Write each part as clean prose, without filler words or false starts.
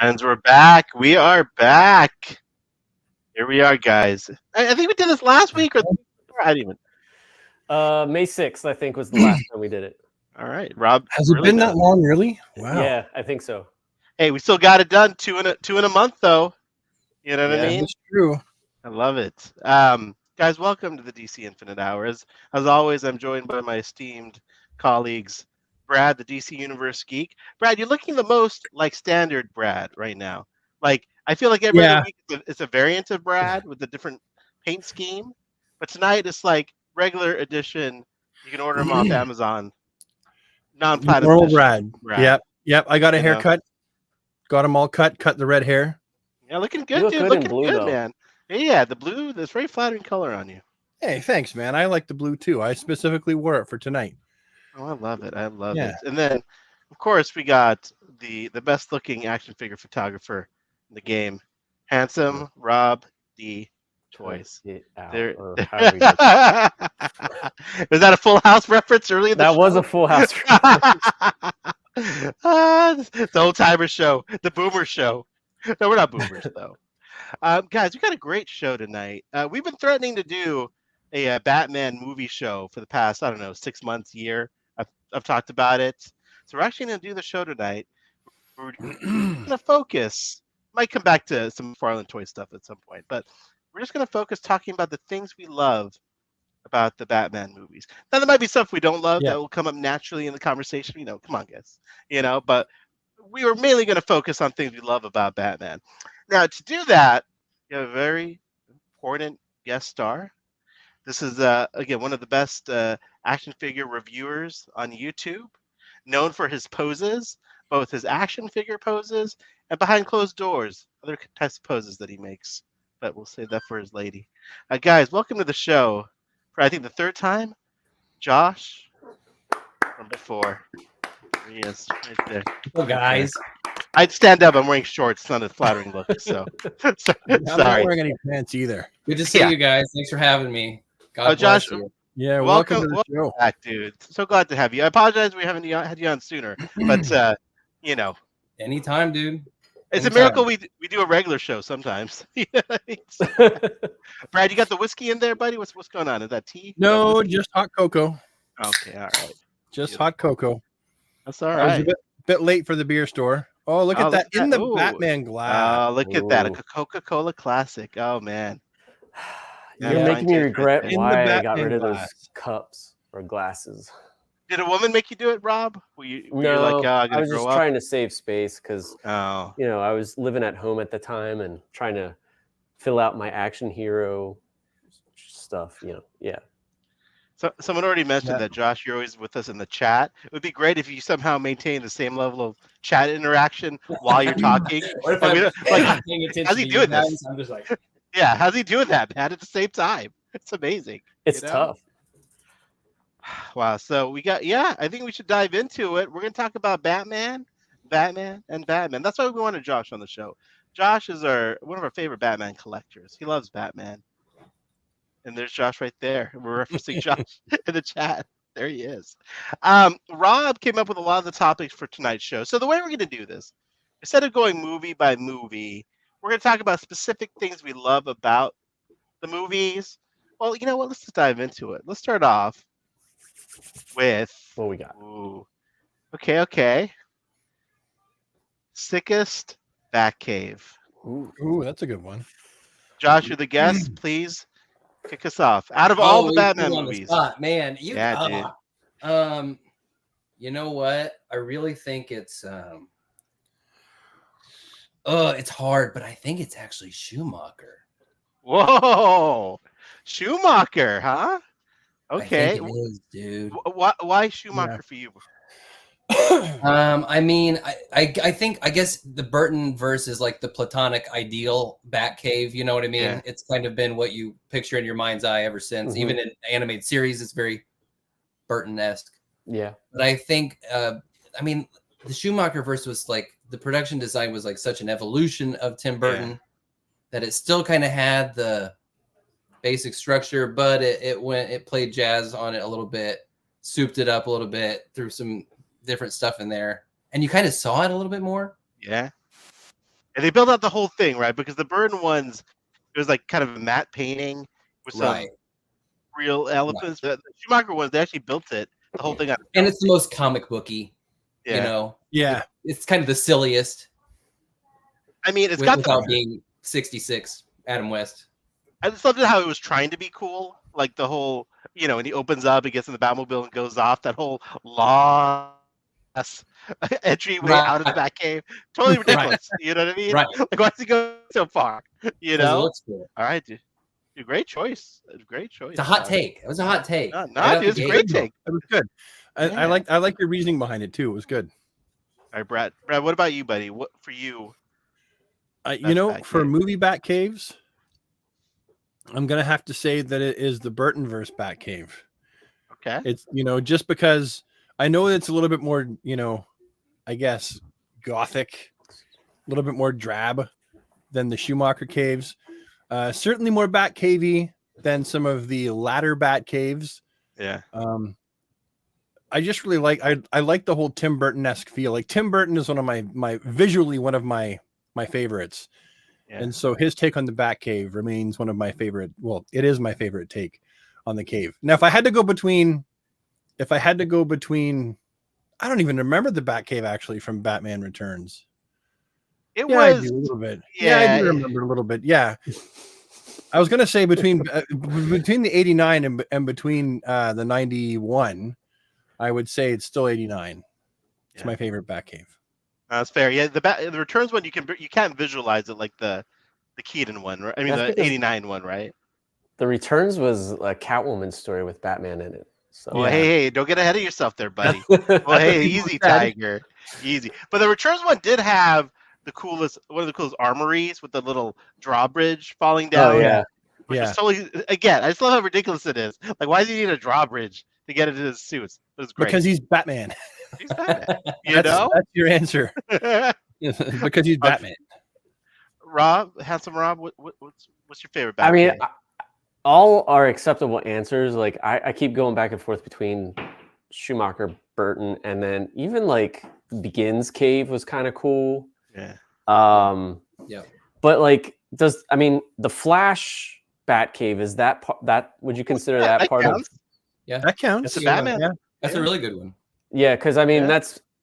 Friends, we're back. We are back. Here we are, guys. I think we did this last week, or I didn't even. May 6th, I think, was the last time we did it. All right, Rob. Has it been that long, really? Wow. Yeah, I think so. Hey, we still got it done. Two in a month, though. You know what I mean? That's true. I love it. Guys, welcome to the DC Infinite Hours. As always, I'm joined by my esteemed colleagues, Brad, the DC Universe geek. Brad, you're looking the most like standard Brad right now. Like, I feel like every other week it's a variant of Brad with a different paint scheme. But tonight it's like regular edition. You can order them off Amazon. Non-platinum Normal Brad. Yep. I got a haircut. Got them all cut the red hair. Yeah, looking good, dude. Looking good, man. Yeah, the blue, that's very flattering color on you. Hey, thanks, man. I like the blue too. I specifically wore it for tonight. Oh, I love it. I love it. And then, of course, we got the best looking action figure photographer in the game. Handsome Rob the Toys. Was that a Full House reference earlier? That was a Full House reference. The Old Timer Show. The Boomer Show. No, we're not boomers, though. Guys, we got a great show tonight. We've been threatening to do a Batman movie show for the past, 6 months, year. I've talked about it. So we're actually going to do the show tonight. We're going to focus. Might come back to some McFarlane Toys stuff at some point, but we're just going to focus talking about the things we love about the Batman movies. Now, there might be stuff we don't love that will come up naturally in the conversation. Come on, guys. But we were mainly going to focus on things we love about Batman. Now, to do that, you have a very important guest star. This is, again, one of the best action figure reviewers on YouTube, known for his poses, both his action figure poses and behind closed doors, other types of poses that he makes. But we'll save that for his lady. Guys, welcome to the show. For, I think, the third time, Josh from before. There he is, right there. Hello, guys. I'd stand up. I'm wearing shorts. It's not a flattering look. So I'm not wearing any pants either. Good to see you guys. Thanks for having me. God Josh, bless you. Yeah, welcome to the show. Back, dude. So glad to have you. I apologize we haven't had you on sooner, but anytime, dude. It's a miracle we do a regular show sometimes. Brad, you got the whiskey in there, buddy? What's going on? Is that tea? No, just hot cocoa. Okay, all right. Just hot cocoa. That's all right. I was a bit late for the beer store. Oh, look at that in the Batman glass. Oh, look at that. A Coca-Cola classic. Oh, man. You're making me regret why I got rid of those cups or glasses. Did a woman make you do it, Rob? No, I was just trying to save space because, I was living at home at the time and trying to fill out my action hero stuff, yeah. So someone already mentioned that, Josh, you're always with us in the chat. It would be great if you somehow maintain the same level of chat interaction while you're talking. What if I'm paying attention? How's he doing this? I'm just like, yeah, how's he doing that, man, at the same time? It's amazing. It's tough. Wow. So we got, I think we should dive into it. We're going to talk about Batman. That's why we wanted Josh on the show. Josh is one of our favorite Batman collectors. He loves Batman. And there's Josh right there. We're referencing Josh in the chat. There he is. Rob came up with a lot of the topics for tonight's show. So the way we're going to do this, instead of going movie by movie, we're going to talk about specific things we love about the movies. Well, you know what? Let's just dive into it. Let's start off with what we got. Okay. Sickest Batcave. Ooh, that's a good one. Josh, you're the guest. Please kick us off. Out of all the Batman movies, man, dude. You know what? I really think it's it's hard, but I think it's actually Schumacher. Whoa, Schumacher, huh? Okay, I think it is, dude. Why Schumacher for you? I mean, I guess the Burton verse is like the platonic ideal Batcave. You know what I mean? Yeah. It's kind of been what you picture in your mind's eye ever since. Mm-hmm. Even in animated series, it's very Burton-esque. Yeah. But I think, the Schumacher verse was like, the production design was like such an evolution of Tim Burton that it still kind of had the basic structure, but it played jazz on it a little bit, souped it up a little bit, threw some different stuff in there, and you kind of saw it a little bit more. Yeah. And they built out the whole thing, right? Because the Burton ones, it was like kind of a matte painting with some real elements. The Schumacher ones, they actually built it, the whole thing. And it's the most comic booky, you know? Yeah. It's kind of the silliest. I mean, it's got without being 66, Adam West. I just loved how it was trying to be cool. Like the whole, you know, when he opens up, he gets in the Batmobile and goes off, that whole long entryway out of the Batcave. Totally ridiculous. You know what I mean? Right. Like, why does he go so far? You know? It looks cool. All right, dude. Great choice. Great choice. It's a hot take. It was a hot take. No, dude, it's a great take. It was good. I like your reasoning behind it too. It was good. All right, Brad. Brad, what about you, buddy? What for you? You know, for movie Batcaves, I'm gonna have to say that it is the Burtonverse Batcave. Okay. It's, you know, just because I know it's a little bit more, you know, I guess gothic, a little bit more drab than the Schumacher caves. Certainly more Batcavey than some of the latter Batcaves. Yeah. I just really like I like the whole Tim Burton-esque feel. Like Tim Burton is one of my visually one of my favorites. Yeah. And so his take on the Batcave remains one of my favorite. Well, it is my favorite take on the cave. Now, if I had to go between, I don't even remember the Batcave actually from Batman Returns. It was I do a little bit. Yeah, I do remember a little bit. Yeah. I was going to say between the 89 and between the 91, I would say it's still 89. It's my favorite Batcave. That's fair. Yeah, the Returns one you can't visualize it like the Keaton one, right? I mean the 89 one, right? The Returns was a Catwoman story with Batman in it. So well, hey, don't get ahead of yourself there, buddy. Well, hey, easy, Tiger, easy. But the Returns one did have one of the coolest armories with the little drawbridge falling down. Oh yeah, which is totally, again, I just love how ridiculous it is. Like, why does he need a drawbridge to get into his suits? It was great. Because he's Batman. He's Batman. That's your answer. Because he's Batman. Rob, handsome Rob, what's your favorite Batman? I mean, all are acceptable answers. Like I keep going back and forth between Schumacher, Burton, and then even like Begins Cave was kind of cool. Yeah. Yeah. But like, the Flash Batcave, is that would you consider that part counts. of? Yeah, that counts. It's a Batman. Yeah. That's a really good one. Yeah, because I mean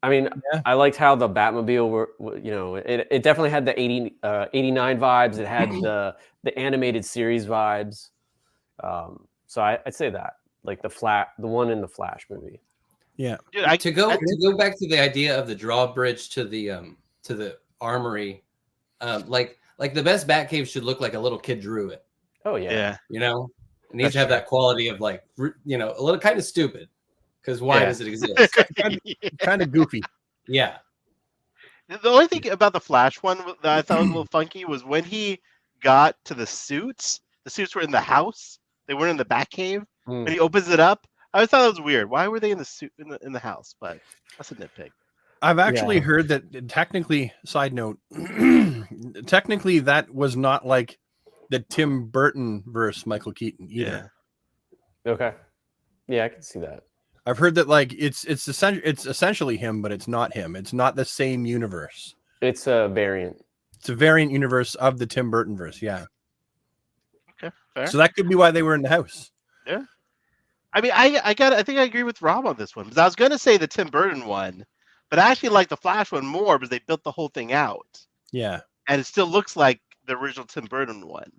I liked how the Batmobile it definitely had the 89 vibes. It had the animated series vibes. So I'd say that, like the one in the Flash movie. Yeah. Dude, to go back to the idea of the drawbridge to the armory, like the best Batcave should look like a little kid drew it. Oh yeah. You know, it needs to have that quality of like, you know, a little kind of stupid. Because why does it exist? Kind of goofy. Yeah. The only thing about the Flash one that I thought was a little funky was when he got to the suits. The suits were in the house. They weren't in the Batcave. When he opens it up, I always thought it was weird. Why were they in the suit in the house? But that's a nitpick. I've actually heard that technically, side note, technically that was not like the Tim Burton versus Michael Keaton either. Yeah. Okay. Yeah, I can see that. I've heard that like it's essentially him, but it's not him. It's not the same universe. It's a variant. It's a variant universe of the Tim Burton verse. Yeah. Okay, fair. So that could be why they were in the house. Yeah. I mean, I think I agree with Rob on this one, because I was going to say the Tim Burton one, but I actually like the Flash one more because they built the whole thing out. Yeah. And it still looks like the original Tim Burton one.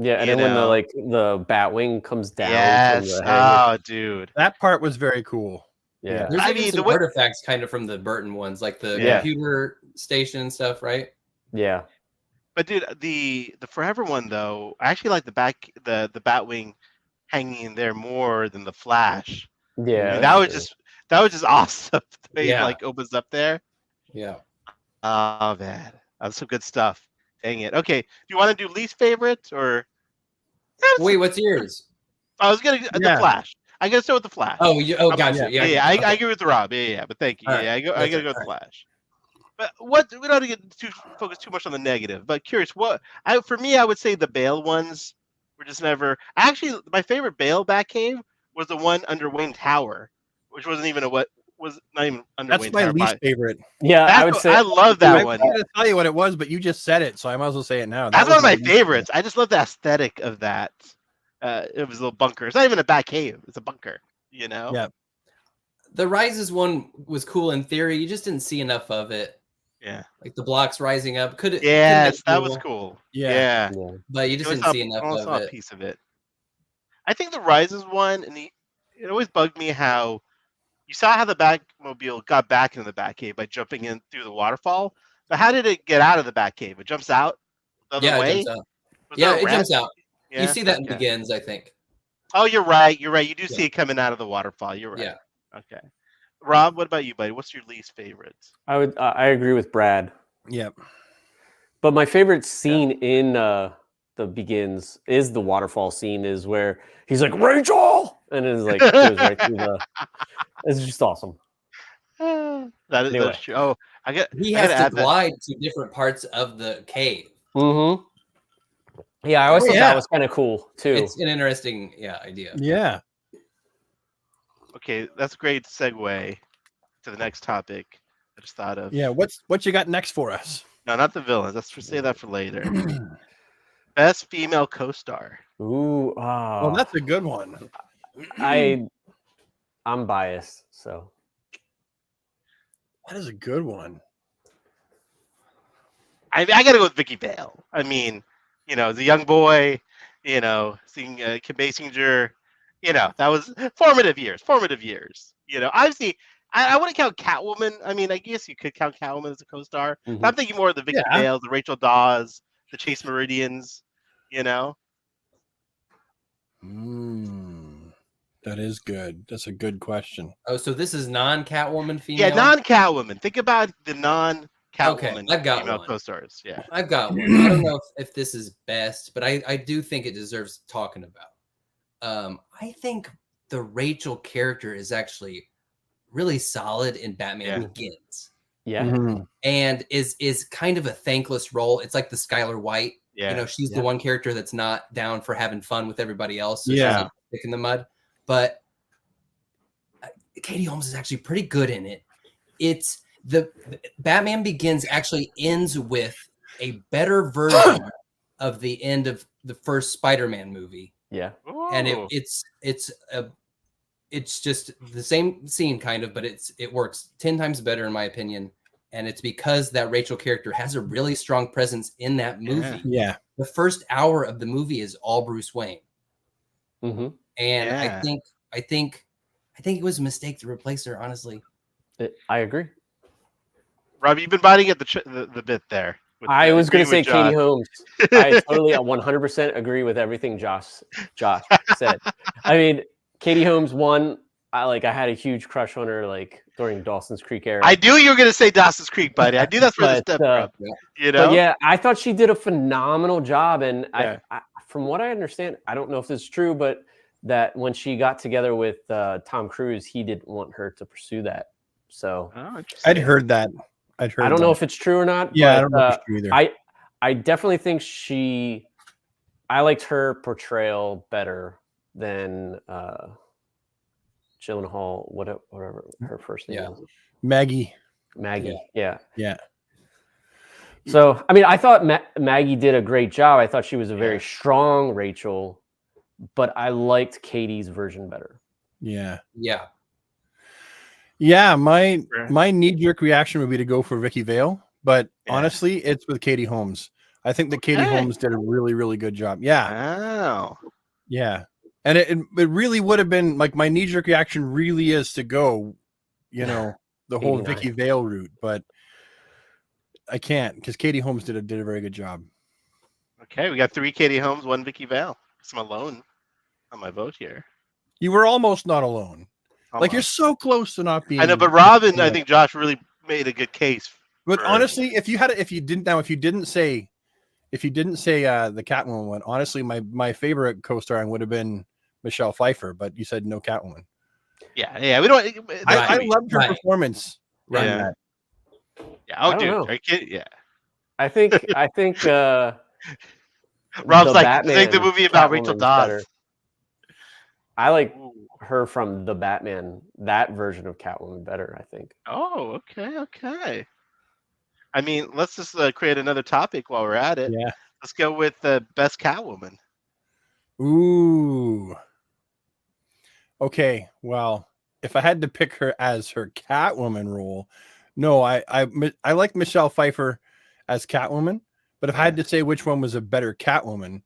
Yeah, and then when the Batwing comes down. Yes. Oh, dude. That part was very cool. Yeah. There's some artifacts kind of from the Burton ones, like the computer station and stuff, right? Yeah. But dude, the Forever one though, I actually like the Batwing hanging in there more than the Flash. Yeah. I mean, that was just awesome. The way it like opens up there. Yeah. Oh man. That's some good stuff. Dang it. Okay. Do you want to do least favorite or? Wait, what's yours? I was gonna the Flash. I gotta start with the Flash. Gotcha. Yeah. I agree with Rob. Yeah. But thank you. I gotta go with the Flash. But we don't get focus too much on the negative. But curious, for me, I would say the Bale ones were just never. Actually, my favorite Bale Batcave was the one under Wayne Tower, which wasn't even a was not even under. That's my least favorite. Yeah, I would say I love that one. I'm going to tell you what it was, but you just said it, so I might as well say it now. That's one of my favorites. I just love the aesthetic of that. It was a little bunker. It's not even a back cave. It's a bunker. You know. Yeah. The Rises one was cool in theory. You just didn't see enough of it. Yeah. Like the blocks rising up. Yes, that was cool. Yeah. But you just didn't see enough of it. A piece of it. I think the Rises one, and it always bugged me how you saw how the Batmobile got back into the Batcave by jumping in through the waterfall. But how did it get out of the Batcave? It jumps out the other way? It jumps out. It jumps out. Yeah? You see that in Begins, I think. Oh, you're right. You're right. You do see it coming out of the waterfall. You're right. Yeah. Okay. Rob, what about you, buddy? What's your least favorite? I agree with Brad. Yep. But my favorite scene in the Begins is the waterfall scene, is where he's like, Rachel, and it's like goes right through the. It's just awesome. That is Anyway. true. Oh, He has to glide to different parts of the cave. Mm-hmm. Yeah, I always thought that was kind of cool too. It's an interesting idea. Yeah. Okay, that's a great segue to the next topic. I just thought of. Yeah, what you got next for us? No, not the villains. Let's say that for later. Best female co-star. Ooh, well, that's a good one. I'm biased, so that is a good one. I got to go with Vicky Vale. I mean, as a young boy, seeing Kim Basinger, that was formative years. Obviously, I wouldn't count Catwoman. I mean, I guess you could count Catwoman as a co-star. Mm-hmm. But I'm thinking more of the Vicky Vales, the Rachel Dawes, the Chase Meridians, That is good. That's a good question. Oh, so this is non-Catwoman female? Yeah, non-Catwoman. Think about the non-Catwoman I've got female one. co-stars. Yeah. I've got one. I don't know if this is best, but I do think it deserves talking about. I think the Rachel character is actually really solid in Batman Begins. Yeah. Mm-hmm. And is kind of a thankless role. It's like the Skylar White. Yeah. She's the one character that's not down for having fun with everybody else. So yeah. she's like stick in the mud. But Katie Holmes is actually pretty good in it. It's the Batman Begins actually ends with a better version of the end of the first Spider-Man movie. Yeah. And it's just the same scene kind of, but it works 10 times better in my opinion. And it's because that Rachel character has a really strong presence in that movie. Yeah. The first hour of the movie is all Bruce Wayne. Mm-hmm. And I think it was a mistake to replace her, honestly. I agree. Rob, you've been biting at the bit there. I was going to say Katie Holmes. I totally 100% agree with everything Josh said. I mean, Katie Holmes, I had a huge crush on her during Dawson's Creek era. I knew you were going to say Dawson's Creek, buddy. I knew that's where the step from. But yeah, I thought she did a phenomenal job. And I, from what I understand, I don't know if this is true, but that when she got together with Tom Cruise, he didn't want her to pursue that. So I'd heard that. I don't know if it's true or not. Yeah, but, I don't know if it's true either. I definitely think I liked her portrayal better than Gyllenhaal, whatever her first name was. Maggie. Yeah. Yeah. So, I mean, I thought Maggie did a great job. I thought she was a very strong Rachel, but I liked Katie's version better. Yeah. Yeah. Yeah, my knee-jerk reaction would be to go for Vicky Vale, but honestly, it's with Katie Holmes. I think that Katie Holmes did a really, really good job. Yeah. Wow. Yeah. And it really would have been my knee-jerk reaction really is to go, the whole 89. Vicky Vale route, but I can't because Katie Holmes did a very good job. Okay, we got 3 Katie Holmes, 1 Vicky Vale. I'm alone on my vote here. You were almost not alone. Almost. You're so close to not being. I know, but Robin, I think Josh really made a good case. But honestly, if you didn't say the Catwoman one, honestly, my favorite co-starring would have been Michelle Pfeiffer, but you said no Catwoman. Yeah, we don't. I loved her performance. Yeah. Oh, dude, are you kidding? Yeah. I think. Rob's like, think the movie about Rachel Dawes. I like her from the Batman, that version of Catwoman better, I think. Oh, okay. I mean, let's just create another topic while we're at it. Yeah. Let's go with the best Catwoman. Ooh. Okay, well, if I had to pick her as her Catwoman role, no, I like Michelle Pfeiffer as Catwoman, but if I had to say which one was a better Catwoman,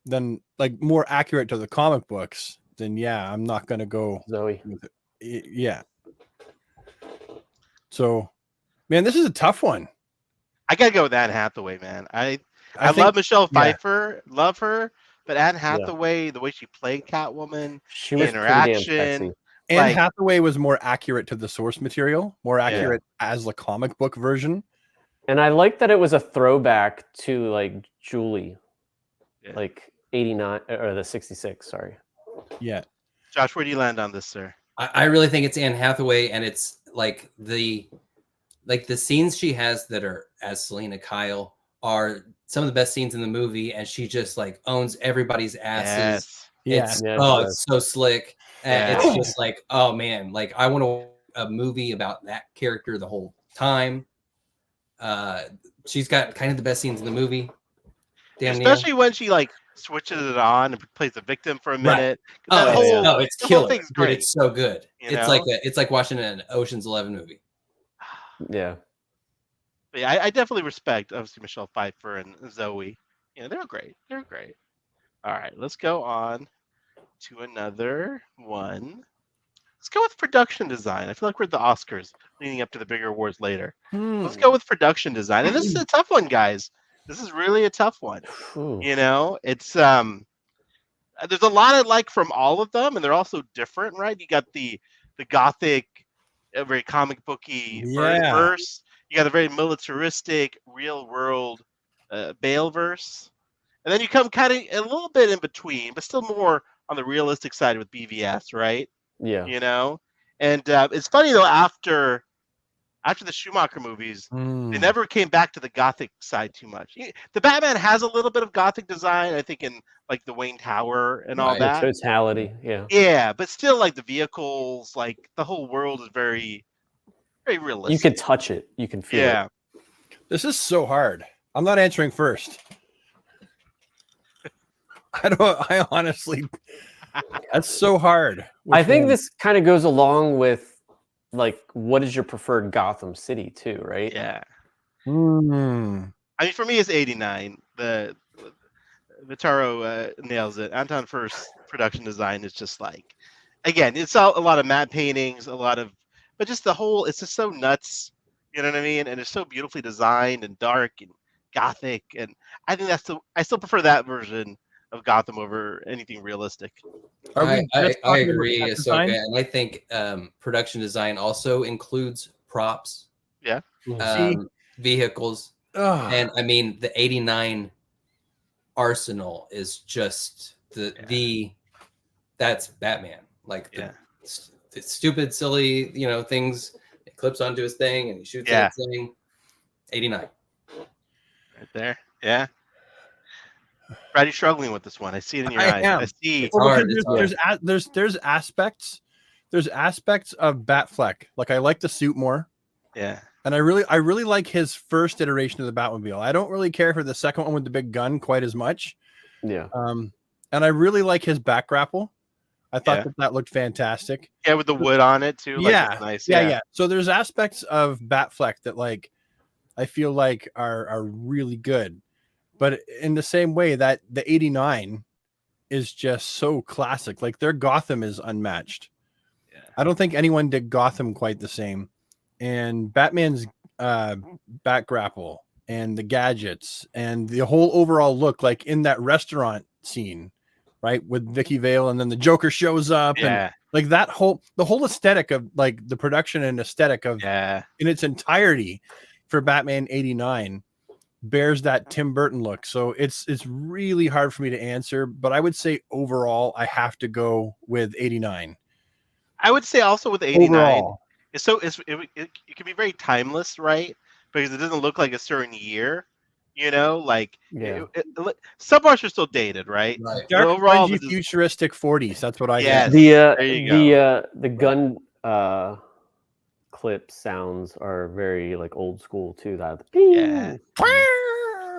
then like more accurate to the comic books, then yeah, I'm not gonna go Zoe. with it. Yeah. So, man, this is a tough one. I gotta go with Anne Hathaway, man. I think- love Michelle yeah. Pfeiffer, love her, but Anne Hathaway, the way she played Catwoman, She the was pretty damn interaction, sexy. Anne like- Hathaway was more accurate to the source material, more accurate as the comic book version. And I like that it was a throwback to like Julie, Yeah. like 89 or the 66. Sorry. Yeah. Josh, where do you land on this, sir? I really think it's Anne Hathaway, and it's like the scenes she has that are as Selena Kyle are some of the best scenes in the movie, and she just like owns everybody's asses. Yes. It's Yeah, it's so slick. Yeah. It's just like, oh man, like I want a movie about that character the whole time. She's got kind of the best scenes in the movie. Damn near. Especially when she like switches it on and plays the victim for a minute. Oh, That whole, it's the whole killer. thing's Dude, great. it's so good. You It's know? it's like watching an Ocean's 11 movie. Yeah. But yeah, I definitely respect obviously Michelle Pfeiffer and Zoe. You know, they're great. All right, let's go on to another one. Let's go with production design. I feel like we're at the Oscars leading up to the bigger awards later. Let's go with production design. And this is a tough one, guys. This is really a tough one. Ooh. You know, it's there's a lot I like from all of them, and they're also different, right? You got the gothic, very comic booky verse. You got a very militaristic, real world Bale verse. And then you come kind of a little bit in between, but still more on the realistic side with BVS, right? Yeah. You know? And it's funny though, after the Schumacher movies, they never came back to the gothic side too much. The Batman has a little bit of gothic design, I think, in like the Wayne Tower and all that. Totality, yeah. Yeah, but still, like the vehicles, like the whole world is very, very realistic. You can touch it. You can feel it. This is so hard. I'm not answering first. I honestly, that's so hard. I think this kind of goes along with like, what is your preferred Gotham City too, right? Yeah. I mean, for me, it's 89. The Vitaro nails it. Anton Furst's production design is just like, again, it's a lot of matte paintings, but just the whole, it's just so nuts. You know what I mean? And it's so beautifully designed and dark and gothic. And I think I still prefer that version of Gotham over anything realistic. I agree, Asoka, and I think production design also includes props. Yeah. Vehicles. And I mean, the 89 arsenal is just that's Batman. Like the stupid, silly, things. It clips onto his thing and he shoots that thing. 89. Right there. Yeah. Braddy's struggling with this one. I see it in your eyes. Am. I see. It's hard. There's aspects of Batfleck. Like I like the suit more. Yeah. And I really like his first iteration of the Batmobile. I don't really care for the second one with the big gun quite as much. Yeah. And I really like his back grapple. I thought that looked fantastic. Yeah, with the wood on it too. Like, Yeah. it's nice. Yeah. So there's aspects of Batfleck that like I feel like are really good. But in the same way that the 89 is just so classic. Like their Gotham is unmatched. Yeah. I don't think anyone did Gotham quite the same. And Batman's back grapple and the gadgets and the whole overall look, like in that restaurant scene, right, with Vicky Vale, and then the Joker shows up, and like the whole aesthetic of like the production and aesthetic of in its entirety for Batman 89 bears that Tim Burton look. So it's really hard for me to answer, but I would say overall I have to go with 89. I would say also with 89. Overall. It can be very timeless, right? Because it doesn't look like a certain year. You know, like Yeah. some parts are still dated, right? Right. But Dark, overall, grungy, this is, futuristic 40s. That's what I yes, get. there you go. The gun clip sounds are very like old school too. That Yeah.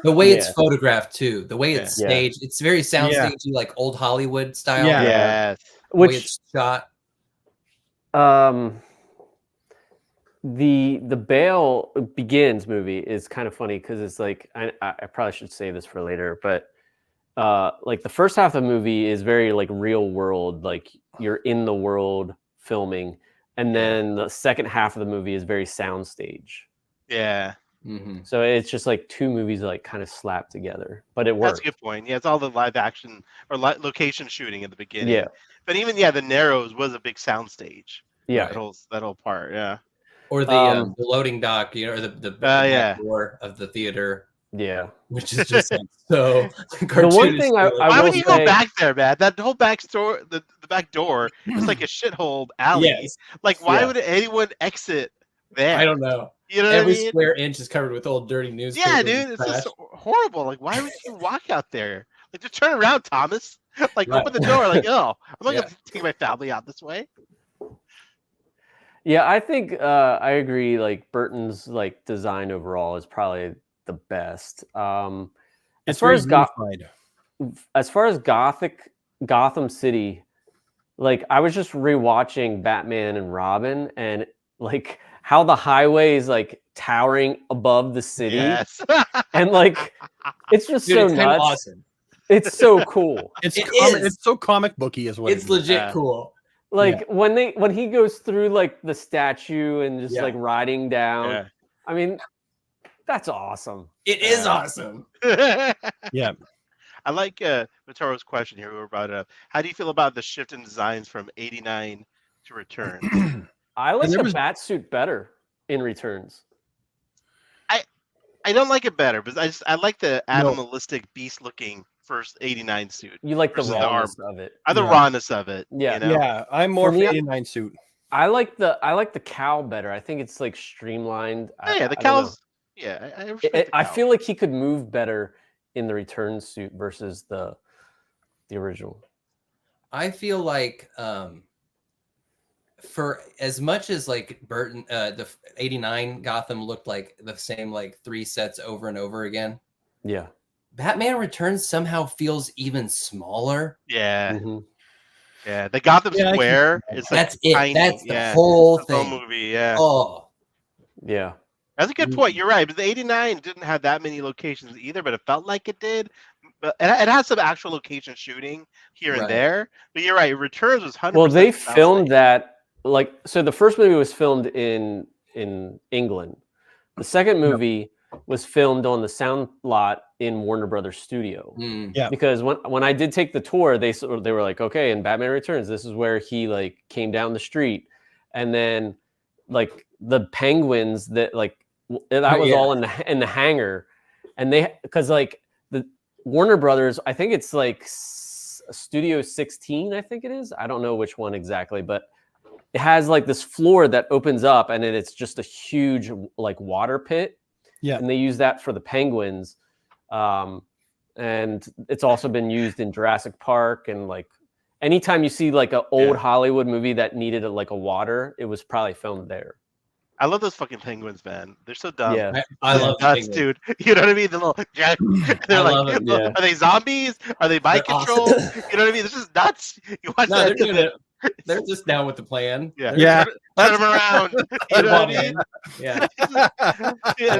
The way it's Yeah. photographed too, the way it's Yeah. staged, it's very Yeah. soundstagey, like old Hollywood style. Yeah. Yes. The way Which it's shot. The Bale Begins movie is kind of funny because it's like I probably should say this for later, but like the first half of the movie is very like real world, like you're in the world filming, and then the second half of the movie is very soundstage. Yeah. Mm-hmm. So it's just like two movies like kind of slapped together, but it works. That's a good point. Yeah, it's all the live action or location shooting at the beginning. Yeah. But even the Narrows was a big soundstage. Yeah. That whole part. Yeah. Or the loading dock, you know, or the back door of the theater. Yeah. Which is just like so. The one thing why would you say, go back there, man? That whole back door, the back door, is like a shithole alley. Yes. Like, why would anyone exit there? I don't know. You know Every what I mean? square inch is covered with old dirty newspapers. Yeah, dude, it's just horrible. Like, why would you walk out there? Like, just turn around, Thomas. Like, open the door. Like, oh, I'm not gonna take my family out this way. Yeah, I think I agree. Like Burton's like design overall is probably the best. As far as Gotham City, like I was just rewatching Batman and Robin, and like how the highway is like towering above the city, and like it's just so nuts. Awesome. It's so cool. It's so comic booky as well. It's legit cool. Like when he goes through like the statue and just like riding down. Yeah. I mean, that's awesome. It is awesome. Yeah. I like Mataro's question here. We brought it up. How do you feel about the shift in designs from 89 to Returns? I like the bat suit better in Returns. I don't like it better, but I like the animalistic beast looking first 89 suit. You like the rawness of it. The rawness of it. Yeah. You know? Yeah. I'm more for the 89 suit. I like the cow better. I think it's like streamlined. The cow's I feel like he could move better in the Return suit versus the original. I feel like for as much as like Burton, the 89 Gotham looked like the same like 3 sets over and over again. Yeah. Batman Returns somehow feels even smaller. Yeah. Mm-hmm. Yeah. The Gotham Square is like that's it. Tiny. That's the whole thing. The whole movie. Yeah. Oh. Yeah. That's a good point. You're right. But the 89 didn't have that many locations either, but it felt like it did. But it had some actual location shooting here and there. But you're right. Returns was 100%. Well, they filmed that so the first movie was filmed in England. The second movie was filmed on the sound lot in Warner Brothers Studio. Yeah. Because when I did take the tour, they were like, okay, in Batman Returns, this is where he like came down the street, and then like the penguins that like that was all in the hangar, and because like the Warner Brothers, I think it's like Studio 16, I think it is. I don't know which one exactly, but it has like this floor that opens up, and then it's just a huge like water pit. Yeah. And they use that for the penguins. And it's also been used in Jurassic Park, and like anytime you see like an old Hollywood movie that needed a water, it was probably filmed there. I love those fucking penguins, man. They're so dumb. Yeah. I love nuts, dude. You know what I mean? The little they're like, are they zombies? Are they mind control? Awesome. You know what I mean? This is nuts. You watch that. They're just down with the plan. Yeah. Turn them around. You know what I mean? Yeah.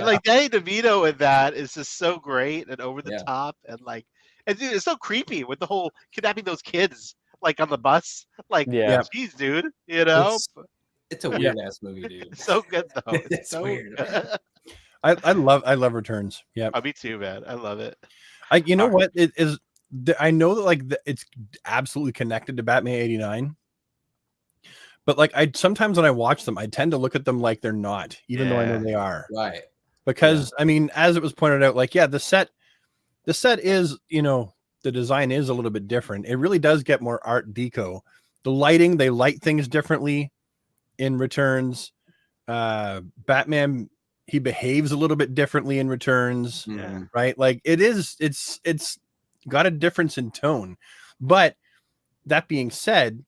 Like Danny DeVito with that is just so great and over the top, and like, and dude, it's so creepy with the whole kidnapping those kids like on the bus. Like, geez, dude, you know. It's a weird ass movie, dude. It's so good though. It's so weird. I love Returns. Yeah. Me too, man. I love it. You know what? It is. I know that like it's absolutely connected to Batman 89. But like sometimes when I watch them, I tend to look at them like they're not, even though I know they are. Right. Because I mean, as it was pointed out, like, the set is, the design is a little bit different. It really does get more Art Deco. The lighting, they light things differently in Returns. Batman, he behaves a little bit differently in Returns, right? Like it's got a difference in tone. But that being said,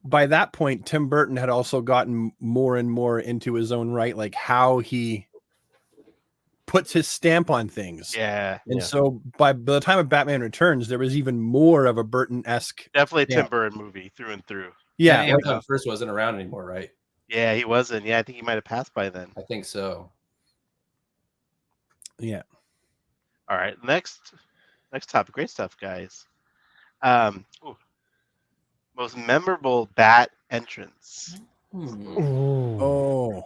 by that point, Tim Burton had also gotten more and more into his own right, like how he puts his stamp on things. Yeah. And so by the time of Batman Returns, there was even more of a Burton-esque. Definitely a Tim Burton movie through and through. Yeah. Anton first wasn't around anymore, right? Yeah, he wasn't. Yeah, I think he might have passed by then. I think so. Yeah. All right. Next topic. Great stuff, guys. Most memorable Bat entrance. Oh.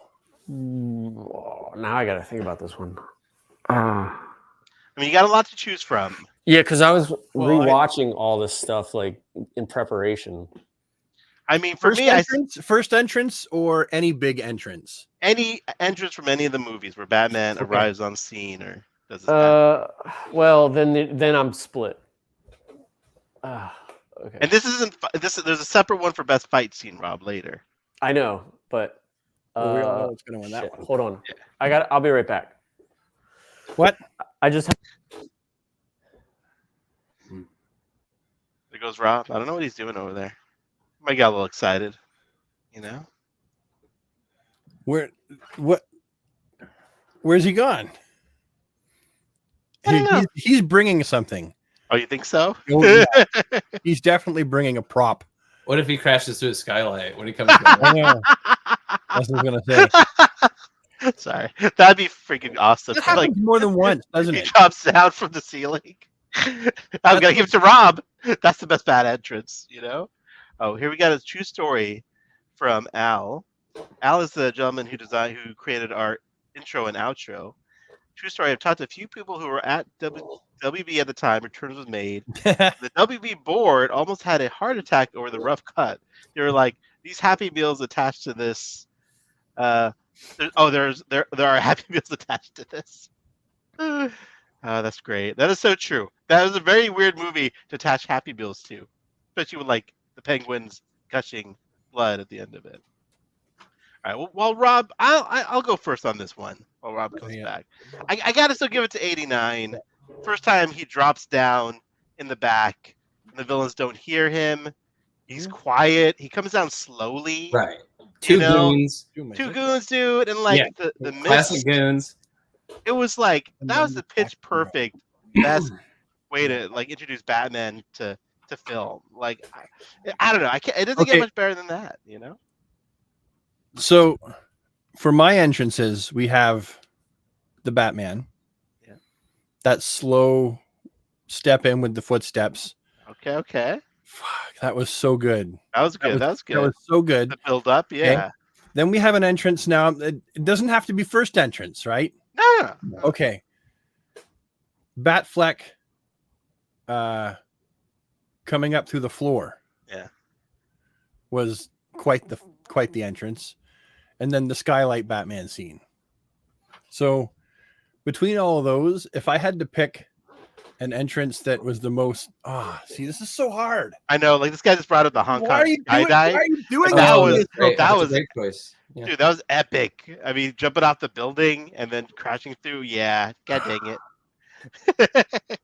Now I gotta think about this one. I mean, you got a lot to choose from. Yeah, because I was rewatching all this stuff like in preparation. I mean, for me, first entrance or any big entrance? Any entrance from any of the movies where Batman arrives on scene or does his well, then I'm split. Okay. And this isn't there's a separate one for best fight scene, Rob, later. I know, but we all know what's gonna win that one. Hold on. Yeah. I'll be right back. What? I just There goes Rob. I don't know what he's doing over there. I got a little excited, you know. Where's he gone? I don't know. He's bringing something. Oh, you think so? Oh, yeah. He's definitely bringing a prop. What if he crashes through a skylight when he comes? I know. That's what I was gonna say. Sorry, that'd be freaking awesome. That happens more than once, doesn't it? He drops down from the ceiling. I'm gonna give it to Rob. That's the best Bat entrance, you know. Oh, here we got a true story from Al. Al is the gentleman who created our intro and outro. True story. I've talked to a few people who were at WB at the time Returns was made. The WB board almost had a heart attack over the rough cut. They were like, these Happy Meals attached to this. There are Happy Meals attached to this. That's great. That is so true. That is a very weird movie to attach Happy Meals to, especially with like the penguins gushing blood at the end of it. All right. Well, Rob, I'll go first on this one. While Rob comes back, I gotta still give it to 89. First time he drops down in the back, and the villains don't hear him. He's quiet. He comes down slowly. Right. Two goons, dude, and like the classic goons. It was like that was the pitch perfect best way to like introduce Batman to film. Like I don't know. It doesn't get much better than that, you know. So, for my entrances, we have the Batman. Yeah. That slow step in with the footsteps. Okay. Fuck, that was so good. That was good. That was so good. The build up, yeah. Okay. Then we have an entrance now. It doesn't have to be first entrance, right? No. Okay. Batfleck coming up through the floor. Yeah. Was quite the entrance. And then the skylight Batman scene. So between all of those, if I had to pick an entrance that was the most this is so hard. I know, like this guy just brought up the Hong Kong skydive. Why are you doing that? That was a great choice. Yeah. Dude, that was epic. I mean, jumping off the building and then crashing through. Yeah, god dang it.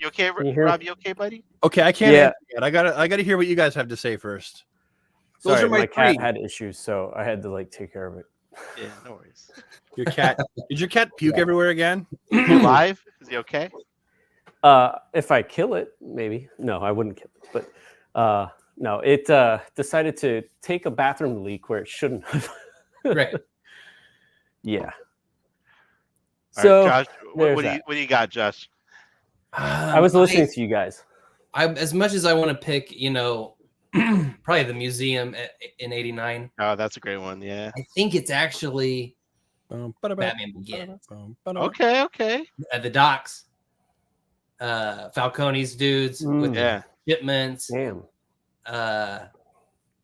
You okay, Rob? You okay, buddy? Okay, I can't answer yet. I gotta hear what you guys have to say first. Those are my cat had issues, so I had to like take care of it. Yeah, no worries. Your cat did your cat puke everywhere again? You alive? Is he okay? If I kill it, maybe. No, I wouldn't kill it. But no, it decided to take a bathroom leak where it shouldn't have. Right. Yeah. All So right, Josh, what do you got, Josh? I was listening to you guys. As much as I want to pick, probably the museum in 89. Oh, that's a great one. Yeah. I think it's actually Batman Begins. Okay. At the docks. Falcone's dudes with shipments. Damn.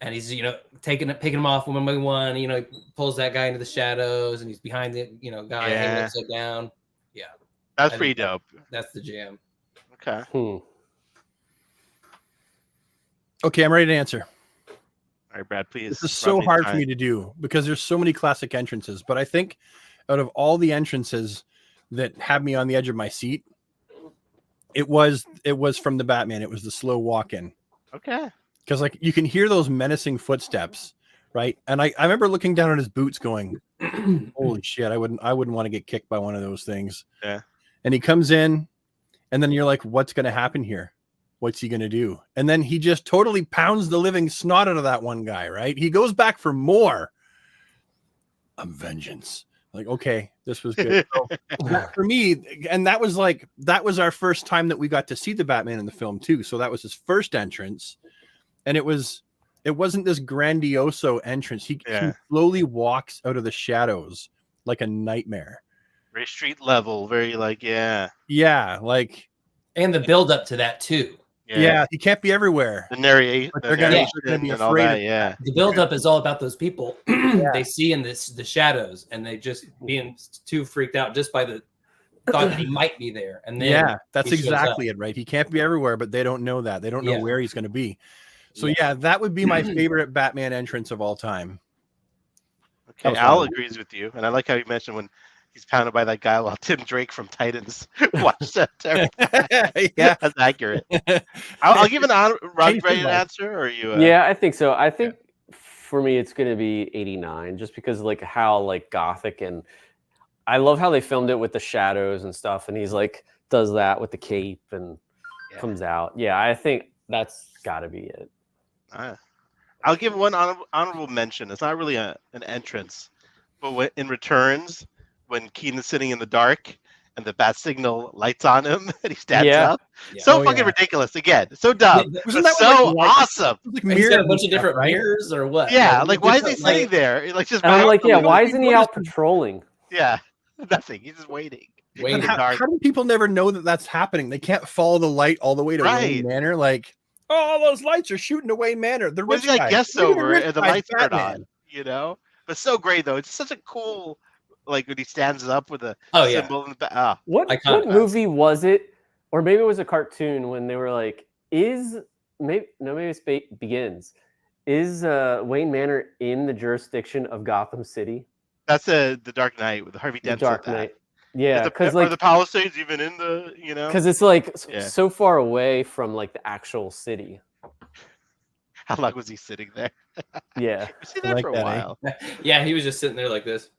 And he's picking them off one by one. He pulls that guy into the shadows, and he's behind the guy hanging upside down. Yeah, that's pretty dope. That's the jam. Okay. Okay, I'm ready to answer. All right, Brad, please. This is so hard for me to do because there's so many classic entrances, but I think out of all the entrances that had me on the edge of my seat, it was from the Batman. It was the slow walk in. Okay. Because like you can hear those menacing footsteps, right? And I remember looking down at his boots going, holy shit, I wouldn't want to get kicked by one of those things. Yeah. And he comes in, and then you're like, what's going to happen here? What's he going to do? And then he just totally pounds the living snot out of that one guy, right? He goes back for more. Vengeance. Like, okay, this was good. So, for me, and that was our first time that we got to see the Batman in the film too. So that was his first entrance. And it wasn't this grandioso entrance. He slowly walks out of the shadows like a nightmare. Very street level, very like, yeah, like, and the build up to that too. Yeah, he can't be everywhere. The narration, they're gonna be and all that. Yeah, the build up is all about those people they see in the shadows, and they just being too freaked out just by the thought that he might be there. And then that's exactly it, right? He can't be everywhere, but they don't know that. They don't know where he's going to be. So that would be my favorite Batman entrance of all time. Okay, Al agrees with you, and I like how you mentioned when he's pounded by that guy while Tim Drake from Titans watched that. Yeah, that's accurate. I'll give an honor. Rob, ready to answer, or you? Yeah, I think so. I think for me, it's going to be 89, just because like how like gothic, and I love how they filmed it with the shadows and stuff. And he's like does that with the cape and comes out. Yeah, I think that's got to be it. I'll give one honorable mention. It's not really an entrance, but in Returns, when Keaton's sitting in the dark and the bat signal lights on him and he stands up. So fucking ridiculous. Again, so dumb. Wasn't that so awesome. Like he's got a bunch of different mirrors or what? Yeah, like why is he sitting there? Like just. And I'm like, why isn't he out patrolling? Yeah, nothing. He's just waiting. How do people never know that that's happening? They can't follow the light all the way to Wayne Manor. Like, all those lights are shooting to Wayne Manor. The rich guy guests over and the lights turn on. You know, but so great though. It's such a cool. Like when he stands up with a symbol in the back. What movie was it? Or maybe it was a cartoon when they were like, maybe it's Begins. Is Wayne Manor in the jurisdiction of Gotham City? That's the Dark Knight with Harvey Dent. Dark Knight. Yeah, because like, are the Palisades even in the, because it's like so far away from like the actual city. How long was he sitting there? Yeah, was he there for a while? Yeah, he was just sitting there like this.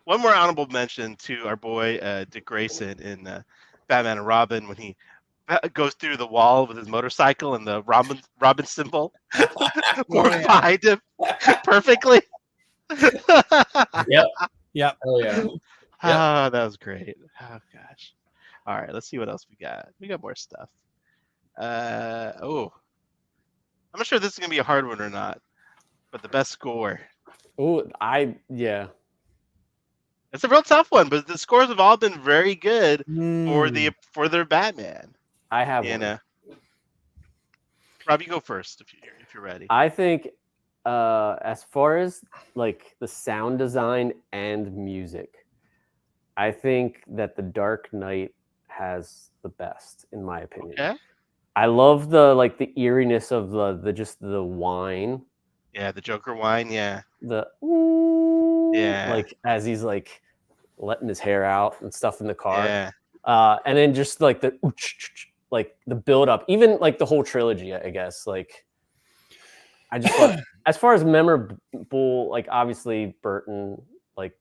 One more honorable mention to our boy Dick Grayson in Batman and Robin when he goes through the wall with his motorcycle and the Robin symbol behind him perfectly. Yep. Oh yeah. Oh, that was great. Oh gosh. All right, let's see what else we got. We got more stuff. I'm not sure if this is gonna be a hard one or not, but the best score. It's a real tough one, but the scores have all been very good for their Batman. I have one. Rob, you go first if you're ready. I think as far as like the sound design and music, I think that the Dark Knight has the best, in my opinion. Okay. I love the eeriness of the just the whine. Yeah, the Joker whine. Yeah. Like as he's like letting his hair out and stuff in the car. Yeah. And then just like the build up, even like the whole trilogy, I guess. Like I just love, as far as memorable, like obviously Burton, like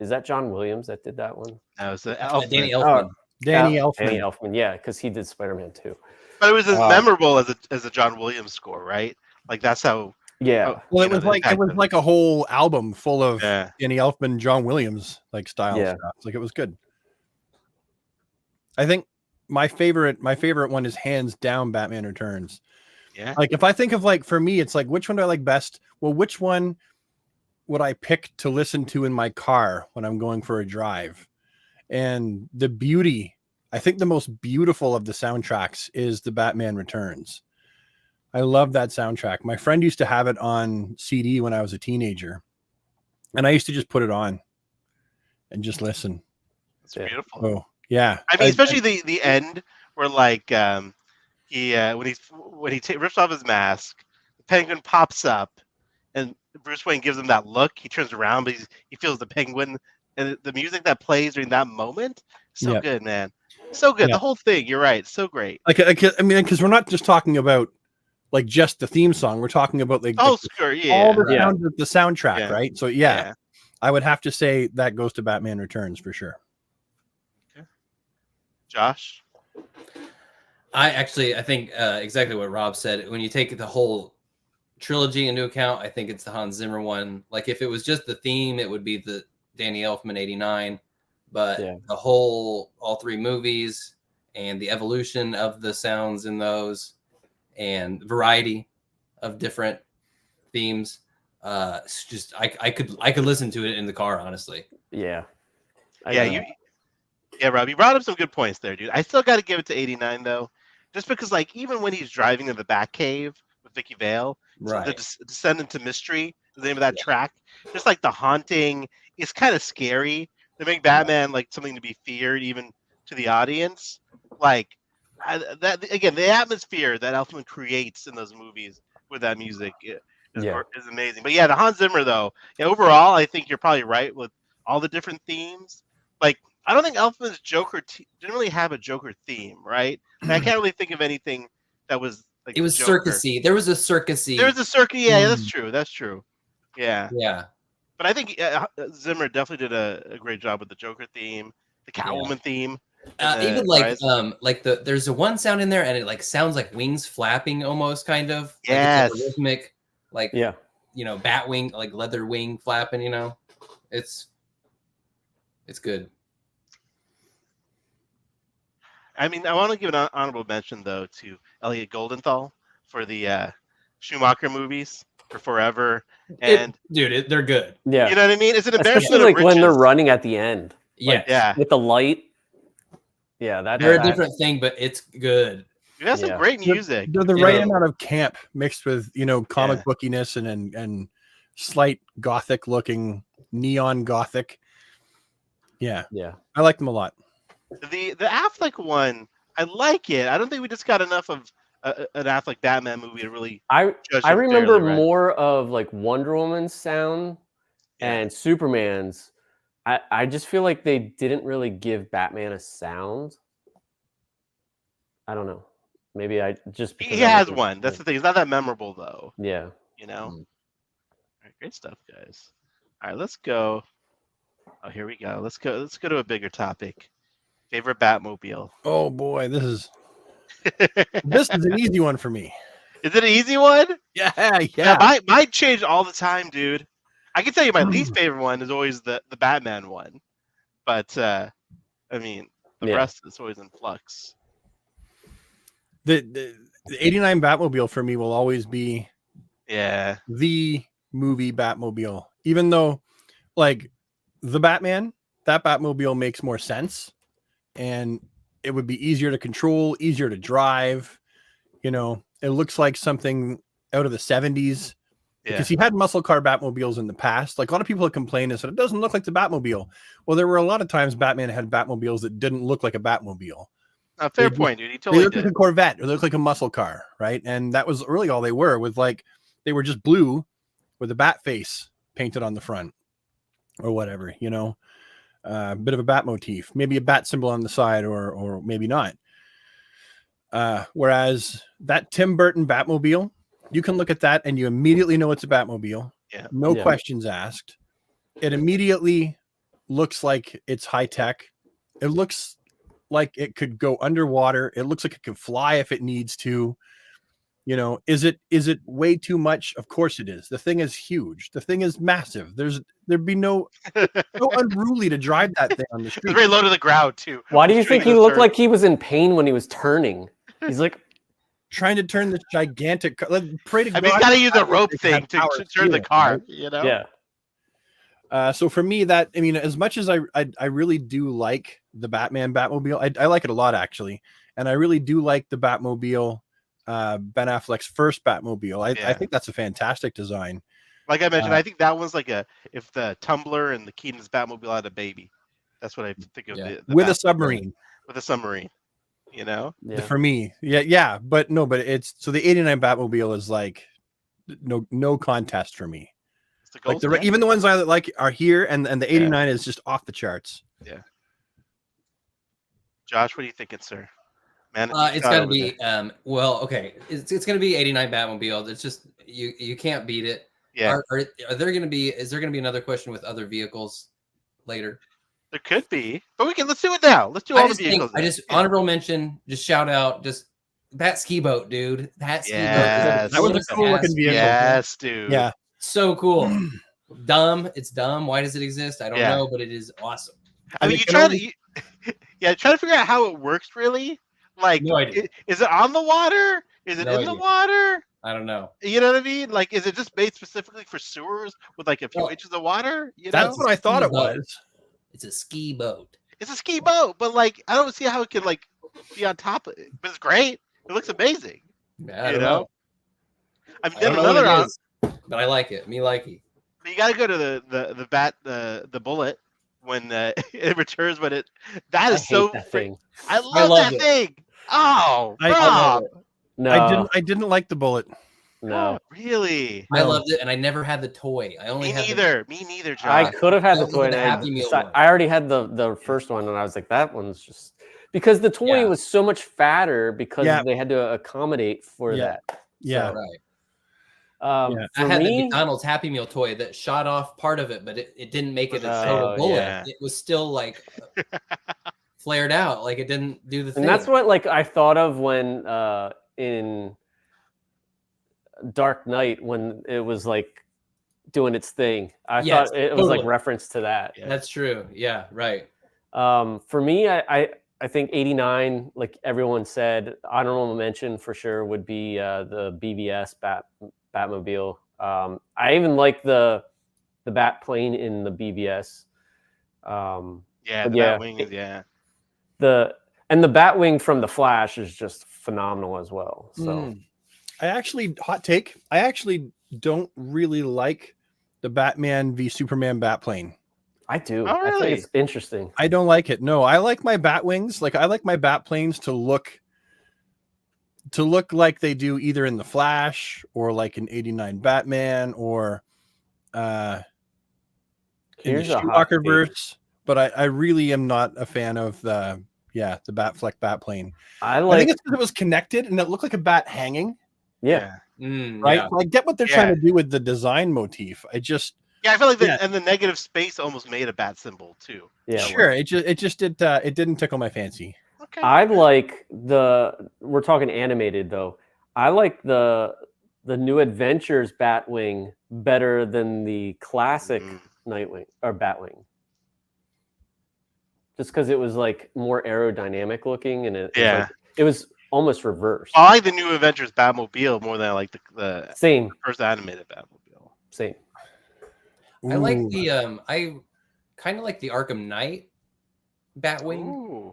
is that John Williams that did that one? That was Danny Elfman. Danny Elfman, yeah, because he did Spider-Man too. But it was as memorable as a John Williams score, right? Like that's how. Yeah. Well, it was like a whole album full of Danny Elfman, John Williams like style stuff. Like it was good. I think my favorite one is hands down Batman Returns. Yeah. Like if I think of like for me, it's like which one do I like best? Well, which one would I pick to listen to in my car when I'm going for a drive? And the beauty, I think the most beautiful of the soundtracks is the Batman Returns. I love that soundtrack. My friend used to have it on CD when I was a teenager, and I used to just put it on and just listen. It's beautiful. Oh yeah. I mean, especially the end where like he when he rips off his mask, the Penguin pops up, and Bruce Wayne gives him that look. He turns around, but he feels the Penguin and the music that plays during that moment, so Yeah. good, man. So good. Yeah. The whole thing. You're right. So great. Like I mean, because we're not just talking about like just the theme song. We're talking about like Oh, sure. Yeah. all the Yeah. sound of the soundtrack, Yeah. right? So yeah, I would have to say that goes to Batman Returns for sure. Okay. Josh? I think exactly what Rob said. When you take the whole trilogy into account, I think it's the Hans Zimmer one. Like if it was just the theme, it would be the Danny Elfman 89. But the whole, all three movies and the evolution of the sounds in those and variety of different themes, it's just I could listen to it in the car, honestly. Yeah. Rob, you brought up some good points there, dude. I still got to give it to 89 though, just because like even when he's driving to the Batcave with Vicky Vale, Right. The Descent into Mystery, the name of that track, just like the haunting, it's kind of scary. They make Batman like something to be feared, even to the audience. Like that again, the atmosphere that Elfman creates in those movies with that music is amazing. But yeah, the Hans Zimmer though, overall, I think you're probably right with all the different themes. Like I don't think Elfman's Joker didn't really have a Joker theme, right? Like, I can't really think of anything that was like it was Joker. circusy. There was a circusy. There was a circus. Yeah, that's true. That's true. Yeah. Yeah. But I think Zimmer definitely did a great job with the Joker theme, the Catwoman theme. Even like there's a one sound in there and it like sounds like wings flapping almost kind of. Yes. Like it's like a rhythmic, like bat wing, like leather wing flapping, It's good. I mean, I want to give an honorable mention though to Elliot Goldenthal for the Schumacher movies for Forever, and they're good. Yeah, you know what I mean. It's an embarrassment especially like of when they're riches. running at the end. Yeah, with the light. Yeah, they're a different thing, but it's good. You have some great music. They're the right amount of camp mixed with comic bookiness and slight gothic looking, neon gothic. Yeah, I like them a lot. The Affleck one, I like it. I don't think we just got enough of an Affleck Batman movie to really. I remember fairly, right? more of like Wonder Woman's sound and Superman's. I just feel like they didn't really give Batman a sound. I don't know. Maybe he has one. That's the thing. It's not that memorable though. Yeah. All right, great stuff, guys. All right, let's go. Oh, here we go. Let's go to a bigger topic. Favorite Batmobile. Oh boy, this is an easy one for me. Is it an easy one? Yeah. Mine change all the time, dude. I can tell you my least favorite one is always the Batman one, but I mean the rest is always in flux. The 89 Batmobile for me will always be the movie Batmobile, even though like the Batman, that Batmobile makes more sense and it would be easier to control, easier to drive. It looks like something out of the 70s because he had muscle car Batmobiles in the past. Like a lot of people have complained and said it doesn't look like the Batmobile. Well, there were a lot of times Batman had Batmobiles that didn't look like a Batmobile. Fair point, dude. He totally look like a Corvette or they look like a muscle car, right? And that was really all they were. They were just blue with a bat face painted on the front or whatever. A bit of a bat motif, maybe a bat symbol on the side, or maybe not. Whereas that Tim Burton Batmobile, you can look at that and you immediately know it's a Batmobile. Yeah. No questions asked. It immediately looks like it's high tech. It looks like it could go underwater. It looks like it can fly if it needs to. Is it way too much? Of course it is. The thing is huge. The thing is massive. There'd be no unruly to drive that thing on the street. It's very low to the ground too. Why do you think he looked like he was in pain when he was turning? He's like trying to turn this gigantic. Pray to God. He's got to use a rope thing to turn the car. Right? Yeah. So for me, as much as I really do like the Batman Batmobile, I like it a lot actually, and I really do like the Batmobile, Ben Affleck's first Batmobile. I think that's a fantastic design. Like I mentioned, I think that one's like if the Tumbler and the Keaton's Batmobile had a baby. That's what I think of with a submarine. With a submarine, For me, but it's so the 89 Batmobile is like no contest for me. Like even the ones I like are here, and the 89 is just off the charts. Yeah. Josh, what are you thinking, sir? Man, it's got to be well, okay. It's going to be 89 Batmobile. It's just you can't beat it. Yeah. Are there going to be? Is there going to be another question with other vehicles later? There could be, but let's do it now. Let's do all the vehicles. I just honorable mention, just shout out, just that ski boat, dude. That ski boat. That was a cool looking vehicle. Yes, dude. Yeah. So cool. Dumb. It's dumb. Why does it exist? I don't know, but it is awesome. I mean, try to figure out how it works, really. Like, no idea. Is it on the water? Is it in the water? I don't know. You know what I mean? Like, is it just made specifically for sewers with like a few inches of water? That's what I thought it was. It's a ski boat. It's a ski boat, but like, I don't see how it can like be on top of it. But it's great. It looks amazing. I don't know. I mean, then another but I like it. Me like it. You got to go to the bullet when it returns. But that is so. Thing. I love that thing. Oh, no, I didn't like the bullet. No, really. I loved it, and I never had the toy. I only Me neither, John. I could have had the toy. I already had the first one, and I was like, that one's just because the toy was so much fatter because they had to accommodate for that. Yeah, so, right. I had the McDonald's Happy Meal toy that shot off part of it, but it didn't make it a total bullet. Yeah. It was still like flared out, like it didn't do the thing. And that's what like I thought of when in Dark Knight when it was like doing its thing. I thought it was like reference to that. Yeah. That's true. Yeah, right. For me, I think 89, like everyone said, honorable mention for sure would be the BVS Batmobile. I even like the bat plane in the BVS. Batwing is the Batwing from the Flash is just phenomenal as well. So I actually don't really like the Batman v Superman Batplane. I do. Oh, really? I think it's interesting. I don't like it. No, I like my Batwings. Like I like my Batplanes to look like they do either in the Flash or like an 89 Batman or in the Schumacherverse. But I really am not a fan of the Batfleck Batplane. I think it's because it was connected and it looked like a bat hanging. Yeah. Right. Yeah. I get what they're trying to do with the design motif. I feel like and the negative space almost made a bat symbol too. Yeah. Sure. It didn't tickle my fancy. Okay. I like we're talking animated though. I like the New Adventures Batwing better than the classic Nightwing or Batwing. Just because it was like more aerodynamic looking and it was almost reversed. I like the New Adventures Batmobile more than I like the same first animated Batmobile. Same. I like the I kind of like the Arkham Knight Batwing,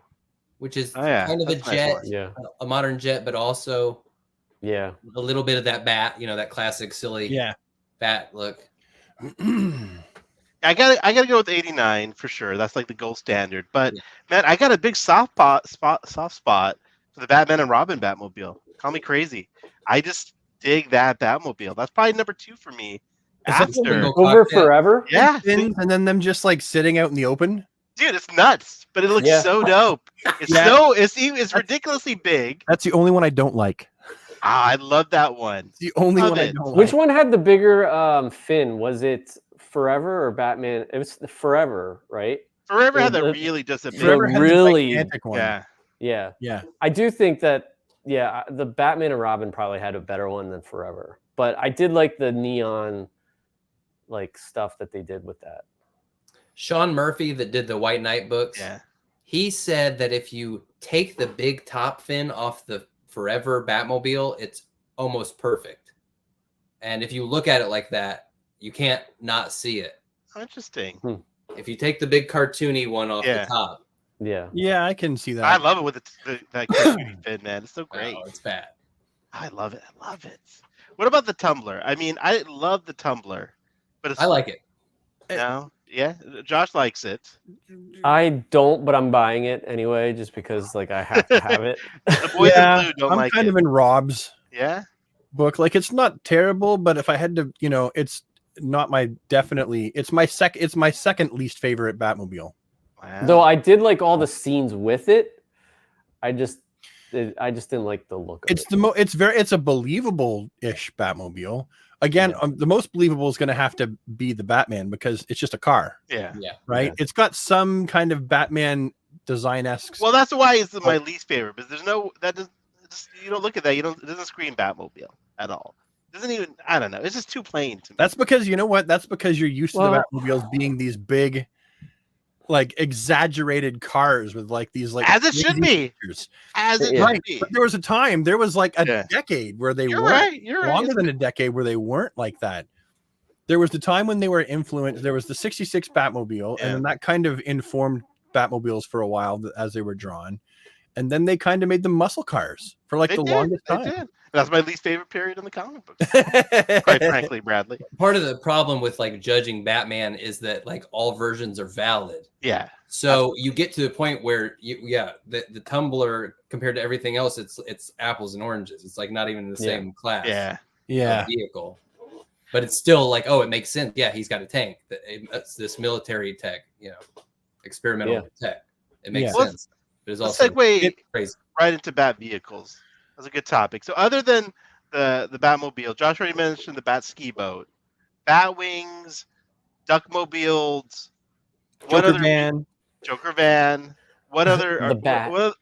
which is kind of a jet, a modern jet, but also a little bit of that bat, that classic silly bat look. I gotta go with 89 for sure. That's like the gold standard. But man, I got a big soft spot for the Batman and Robin Batmobile. Call me crazy. I just dig that Batmobile. That's probably number 2 for me. Over Forever? Yeah. And then them just like sitting out in the open. Dude, it's nuts, but it looks so dope. It's it's ridiculously big. That's the only one I don't like. I love that one. It's the only one I don't like. Which one had the bigger fin? Was it Forever or Batman? It was Forever, right? Forever had the really just a big, really gigantic one. Yeah. I do think that the Batman and Robin probably had a better one than Forever, but I did like the neon like stuff that they did with that. Sean Murphy that did the White Knight books. Yeah. He said that if you take the big top fin off the Forever Batmobile, it's almost perfect. And if you look at it like that, you can't not see it. Interesting. If you take the big cartoony one off the top. Yeah, I can see that. I love it with that cartoony fin, man. It's so great. Oh, it's bad. I love it. What about the Tumbler? I mean, I love the Tumbler, but I like it. No, Josh likes it. I don't, but I'm buying it anyway, just because like I have to have it. The boys in blue don't I'm kind of in Rob's book. Like it's not terrible, but if I had to, not my definitely. It's my second least favorite Batmobile. Wow. Though I did like all the scenes with it, I just didn't like the look of It's it. it's a believable-ish Batmobile. Again, the most believable is going to have to be the Batman because it's just a car. Yeah. Right. Yeah. It's got some kind of Batman design-esque. Well, that's why it's my least favorite, because there's no you don't look at that, it doesn't scream Batmobile at all. It doesn't even, I don't know. It's just too plain to me. That's because you know what? That's because you're used to the Batmobiles being these big, like exaggerated cars with like these like as it should be. Features. As it Right. should be. But there was a time, there was like a decade where they weren't. You're longer than a decade where they weren't like that. There was the time when they were influenced. There was the 66 Batmobile, and then that kind of informed Batmobiles for a while as they were drawn. And then they kind of made them muscle cars for like longest time. They did. That's my least favorite period in the comic books. Quite frankly, Bradley. Part of the problem with like judging Batman is that like all versions are valid. Yeah. So you get to the point where the tumbler compared to everything else, it's apples and oranges. It's like not even in the same class. Yeah. Vehicle. But it's still like, oh, it makes sense. Yeah, he's got a tank. It's this military tech, experimental tech. It makes sense. But it's also segue crazy. Right into Bat vehicles. That's a good topic. So other than the Batmobile, Josh already mentioned the Bat ski boat, Bat wings, Duckmobiles, Joker van. What other? The Bat.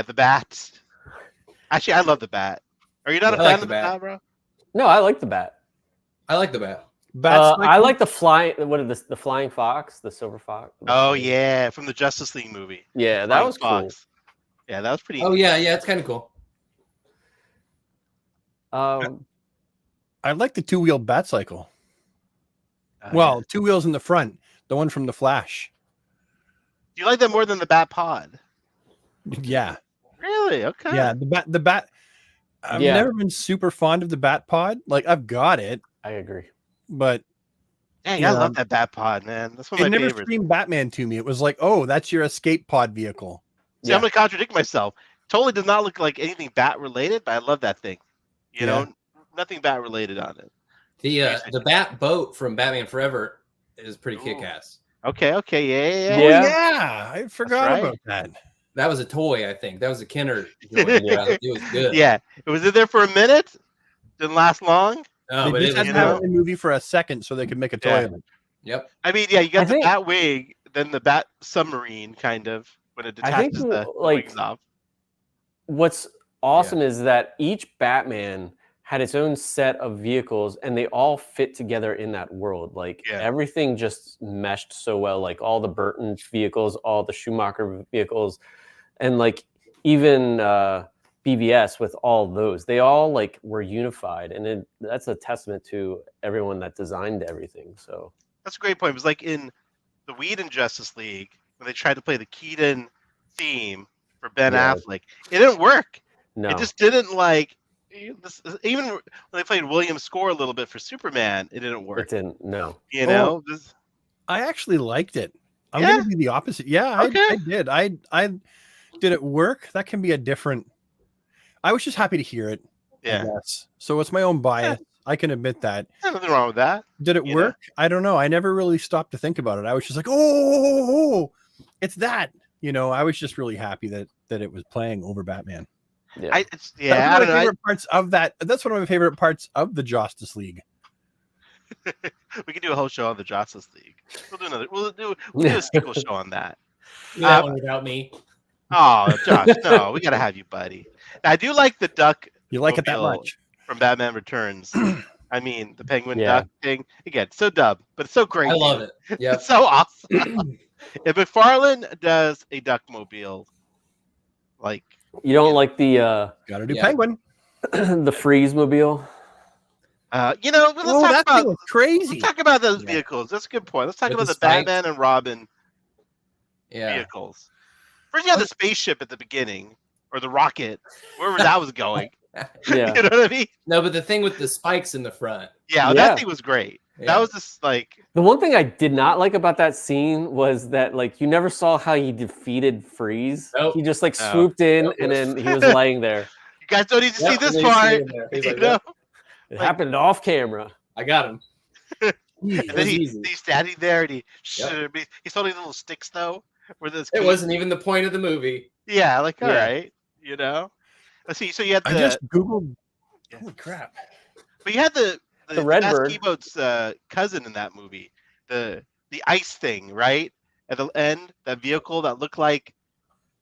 The Bat. Actually, I love the Bat. Are you not a fan of the Bat, bro? No, I like the Bat. I like the Bat. I like the flying. What is this? The Flying Fox, the Silver Fox. Oh yeah, from the Justice League movie. Yeah, that was cool. Yeah, that was pretty. Oh yeah, it's kind of cool. I like the two-wheel Batcycle. Well, two wheels in the front, the one from the Flash. Do you like that more than the Bat Pod? Yeah. Really? Okay. Yeah, the Bat. I've never been super fond of the Bat Pod. Like I've got it. I agree. But dang, I love that Bat Pod, man. That's one of my favorites. It never screamed Batman to me. It was like, oh, that's your escape pod vehicle. See, I'm gonna contradict myself. Totally does not look like anything Bat related, but I love that thing. You know, nothing Bat related on it. The Bat boat from Batman Forever is pretty kick-ass. Okay, yeah. Oh, yeah, I forgot about that. That was a toy, I think. That was a Kenner joint. It was good. Yeah, it was in there for a minute. Didn't last long. No, they just had to have the movie for a second so they could make a toy of it. Yep. I mean, you got the Bat wig, then the Bat submarine, kind of when it detaches the wings off. What's awesome is that each Batman had its own set of vehicles, and they all fit together in that world. Like everything just meshed so well. Like all the Burton vehicles, all the Schumacher vehicles, and like even BVS with all those, they all like were unified, and that's a testament to everyone that designed everything. So that's a great point. It was like in the Whedon Justice League when they tried to play the Keaton theme for Ben Affleck. It didn't work. No, it just didn't like. Even when they played Williams' score a little bit for Superman, it didn't work. It didn't. No, you know. I actually liked it. I'm going to be the opposite. Yeah, I did. I did it work. That can be a different. I was just happy to hear it. Yeah. So it's my own bias. I can admit that. There's nothing wrong with that. Did it work? I don't know. I never really stopped to think about it. I was just like, oh, it's that. You know, I was just really happy that it was playing over Batman. Yeah, I don't know. Favorite parts of that. That's one of my favorite parts of the Justice League. We can do a whole show on the Justice League. We'll do another. We'll do a sequel show on that. That one without me. Oh, Josh, no, we gotta have you, buddy. I do like the duck. You like it that much from Batman Returns? I mean, the penguin duck thing. Again, so dumb, but it's so great. I love it. Yeah, it's so awesome. If McFarlane does a Duckmobile, like. You don't like the gotta do penguin, the Freeze mobile. Let's talk about crazy. Let's talk about those vehicles. That's a good point. Let's talk about the Batman and Robin vehicles. First, you have the spaceship at the beginning, or the rocket, wherever that was going. Yeah, you know what I mean. No, but the thing with the spikes in the front. Yeah, that thing was great. Yeah. That was just like the one thing I did not like about that scene was that like you never saw how he defeated Freeze. Nope. He just like swooped in and then he was laying there. You guys don't need to see this part. He's like, it happened off camera. I got him. And then he's standing there, and he's holding little sticks though. It wasn't even the point of the movie. Yeah, like all right, Let's see. So you had I just googled. Holy crap! But you had the Redbird. Skiboat's cousin in that movie, the ice thing, right? At the end, that vehicle that looked like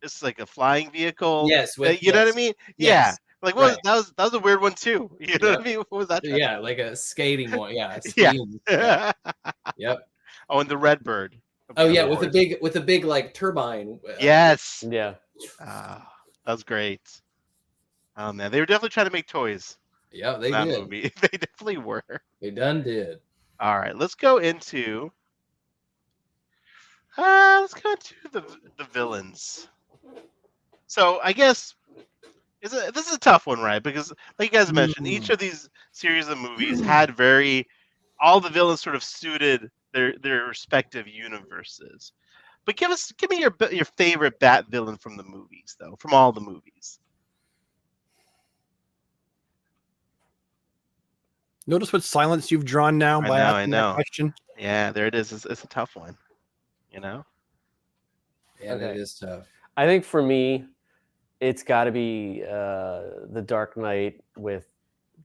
it's like a flying vehicle. Yes, you know what I mean? Yes. Yeah, like what that was a weird one too. You know what I mean? What was that? Yeah, like a skating one. Yeah, yeah. Yep. Oh, and the Redbird. Oh yeah, with a big like turbine. Yes. Yeah. That was great. Oh man, they were definitely trying to make toys. Yeah, they did. Movie. They definitely were. They done did. All right, let's go into the villains. So I guess this is a tough one, right? Because like you guys mentioned, each of these series of movies had all the villains sort of suited their respective universes. But give me your favorite Bat villain from the movies, though, from all the movies. Notice what silence you've drawn now by asking that question. Yeah, there it is. It's a tough one. Yeah, Okay. It is tough. I think for me, it's got to be the Dark Knight with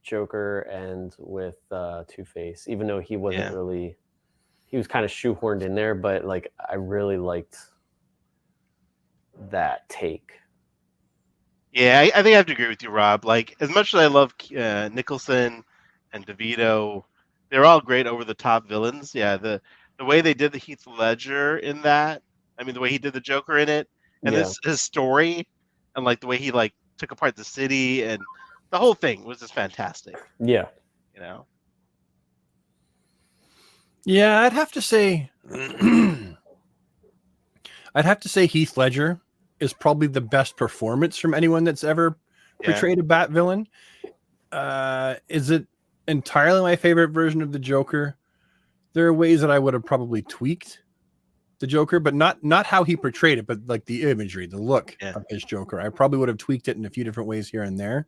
Joker and with Two-Face. Even though he wasn't really, he was kind of shoehorned in there, but like I really liked that take. Yeah, I think I have to agree with you, Rob. Like as much as I love Nicholson and DeVito, they're all great over-the-top villains. Yeah, the way they did the Heath Ledger in that, I mean, the way he did the Joker in it, and his story, and like the way he like took apart the city, and the whole thing was just fantastic. Yeah, Yeah, I'd have to say, Heath Ledger is probably the best performance from anyone that's ever portrayed a Bat villain. Is it entirely my favorite version of the Joker? There are ways that I would have probably tweaked the Joker, but not how he portrayed it, but like the imagery, the look of his Joker. I probably would have tweaked it in a few different ways here and there.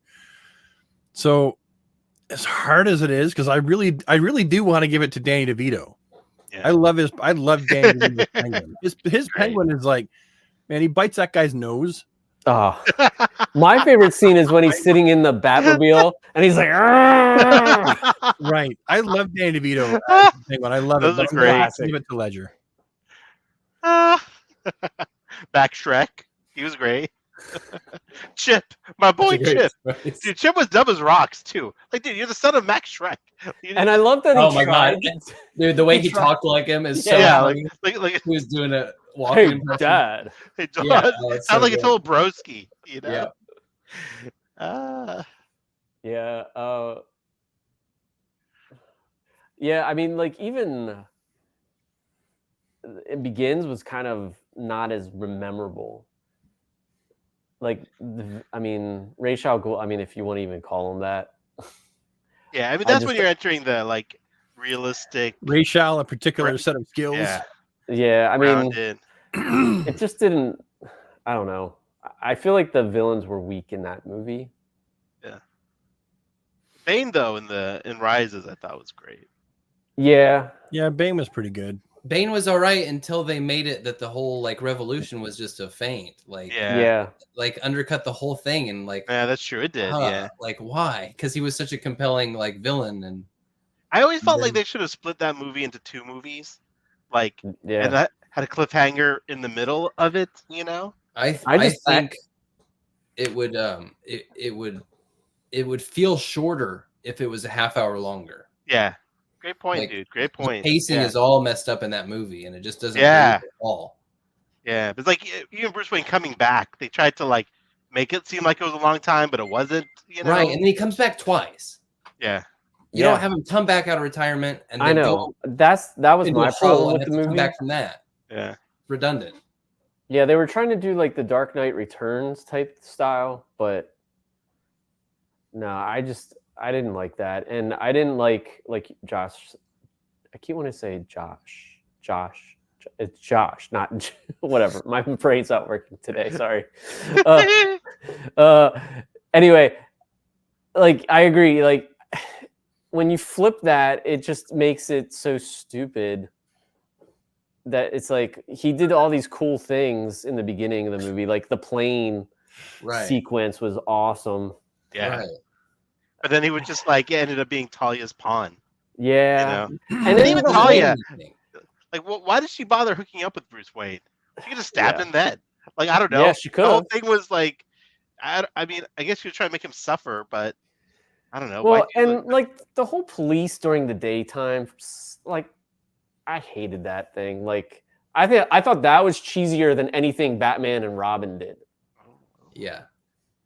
So as hard as it is, because I really do want to give it to Danny DeVito. I love Danny DeVito's penguin. His penguin is like, man, he bites that guy's nose. Oh, my favorite scene is when he's sitting in the Batmobile and he's like, right. I love Danny DeVito. I love Those it. Are great. Give it to Ledger. Back Shrek. He was great. Chip, my boy Chip. Dude, Chip was dumb as rocks too. Like, dude, you're the son of Max Shrek. And I love that. Oh my god, dude, the way he talked like him is so funny. Like he was doing a walking. Hey, Dad. Hey, Dad. Sound like a total broski. Yeah. Yeah. I mean, like even It Begins was kind of not as memorable. Like, I mean, Ra's al Ghul, I mean, if you want to even call him that. Yeah, I mean, that's when you're entering the, like, realistic... Ra's al, a particular set of skills. Yeah, I mean, it just didn't... I don't know. I feel like the villains were weak in that movie. Yeah. Bane, though, in Rises, I thought was great. Yeah. Yeah, Bane was pretty good. Bane was all right until they made it that the whole like revolution was just a feint. Like like undercut the whole thing and like that's true. It did. Like why? Because he was such a compelling like villain, and I always felt like they should have split that movie into two movies, like and that had a cliffhanger in the middle of it. I think it would it would feel shorter if it was a half hour longer. Yeah. Great point, dude. Great point. The pacing is all messed up in that movie, and it just doesn't at all. Yeah, but it's like even Bruce Wayne coming back, they tried to like make it seem like it was a long time, but it wasn't. Right, and then he comes back twice. Yeah, you don't have him come back out of retirement, and then I know that was my problem with the movie. Come back from that. Yeah, redundant. Yeah, they were trying to do like the Dark Knight Returns type style, but no, I didn't like that, and I didn't like Josh. I keep wanting to say Josh. It's Josh, not whatever. My brain's not working today. Sorry. Anyway, like I agree. Like when you flip that, it just makes it so stupid that it's like he did all these cool things in the beginning of the movie, like the plane sequence was awesome. Yeah. Right. But then he was just like, it ended up being Talia's pawn. Yeah. You know? And then even Talia, like, why did she bother hooking up with Bruce Wayne? She could have stabbed him then. Like, I don't know. Yeah, she could. The whole thing was like, I mean, I guess she was trying to make him suffer, but I don't know. Well, and like the whole police during the daytime, like, I hated that thing. Like, I thought that was cheesier than anything Batman and Robin did. Yeah.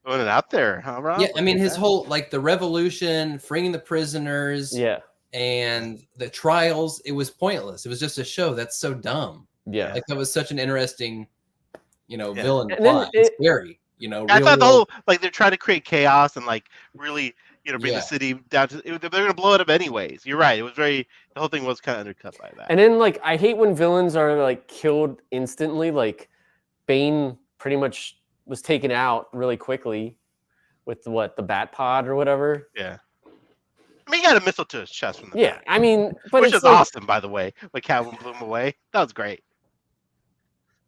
Putting it out there, huh, Rob? Yeah, I mean, his whole, like, the revolution, freeing the prisoners, and the trials, it was pointless. It was just a show. That's so dumb. Yeah. Like, that was such an interesting, villain plot. It's scary, I thought the whole, like, they're trying to create chaos and, like, really, bring the city down to, they're going to blow it up anyways. You're right. It was the whole thing was kind of undercut by that. And then, like, I hate when villains are, like, killed instantly. Like, Bane pretty much was taken out really quickly with the bat pod or whatever. Yeah. I mean, he got a missile to his chest from the back. I mean, but which is like, awesome, by the way. When Catwoman blew him away, that was great.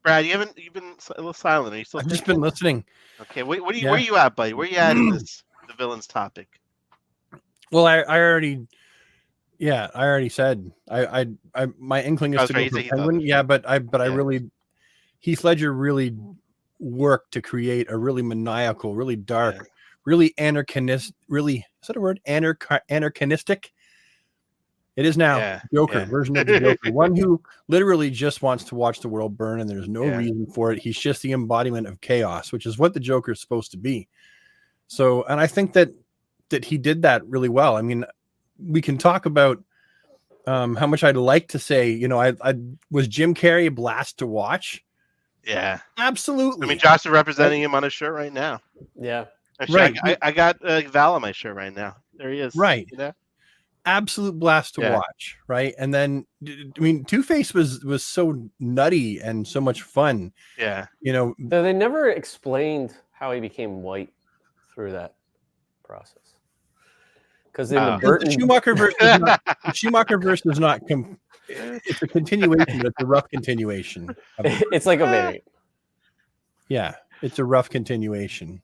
Brad, you've been a little silent. Are you still? I've just been listening. Okay, where are you at, buddy? Where are you at in the villains topic? Well, I already said my inkling is to go for Penguin. Yeah, but I really, Heath Ledger really worked to create a really maniacal, really dark, really anarchistic. Really, is that a word? Anarchistic. It is now Joker version of the Joker, one who literally just wants to watch the world burn, and there's no reason for it. He's just the embodiment of chaos, which is what the Joker is supposed to be. So, and I think that he did that really well. I mean, we can talk about how much I'd like to say. I was Jim Carrey a blast to watch. Yeah, absolutely. I mean, Josh is representing him on his shirt right now. Yeah, actually, right. I got Val on my shirt right now. There he is. Right. Absolute blast to watch. Right. And then, I mean, Two-Face was so nutty and so much fun. Yeah. Though they never explained how he became white through that process. Because in the Burton Schumacher verse, is not. It's a continuation, but it's a rough continuation. It's like a variant. Yeah, it's a rough continuation.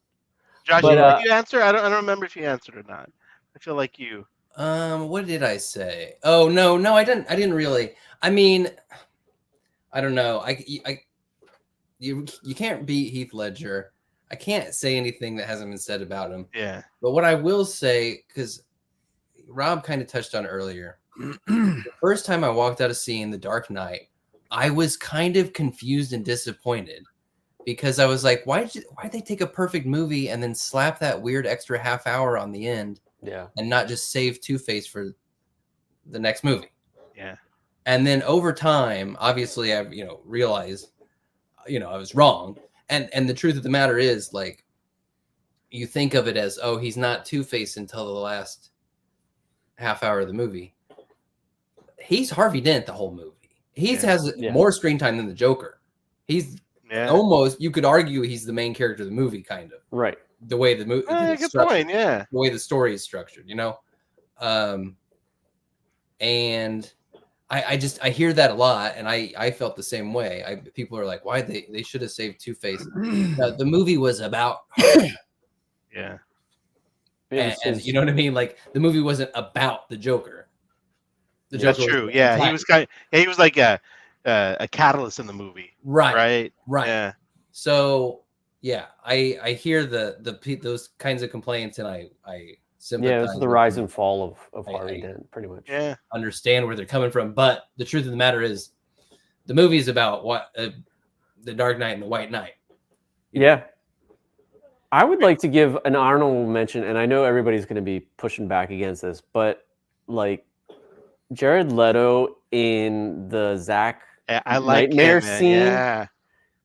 Josh, did you answer? I don't remember if you answered or not. I feel like you. What did I say? Oh no, I didn't really. I mean, I don't know. You can't beat Heath Ledger. I can't say anything that hasn't been said about him. Yeah. But what I will say, because Rob kind of touched on earlier, the first time I walked out of seeing The Dark Knight, I was kind of confused and disappointed because I was like, why'd they take a perfect movie and then slap that weird extra half hour on the end? Yeah. And not just save Two-Face for the next movie. Yeah. And then over time, obviously I've, realized, I was wrong. And the truth of the matter is, like, you think of it as, oh, he's not Two-Face until the last half hour of the movie. He's Harvey Dent the whole movie. He has more screen time than the Joker. He's almost, you could argue he's the main character of the movie, kind of. Right. The way the movie, good point, the way the story is structured, and I hear that a lot, and I felt the same way. People are like, why they should have saved Two-Face. The movie was about her. Yeah. And you know what I mean? Like, the movie wasn't about the Joker. The Joker. That's true. Yeah, he was he was like a catalyst in the movie. Right. Yeah. So yeah, I hear those kinds of complaints, and I sympathize. Yeah, it's the rise and fall of Harvey Dent, pretty much. Yeah, understand where they're coming from, but the truth of the matter is, the movie is about what the Dark Knight and the White Knight. Yeah, I would like to give an honorable mention, and I know everybody's going to be pushing back against this, but like Jared Leto in the Zack Nightmare scene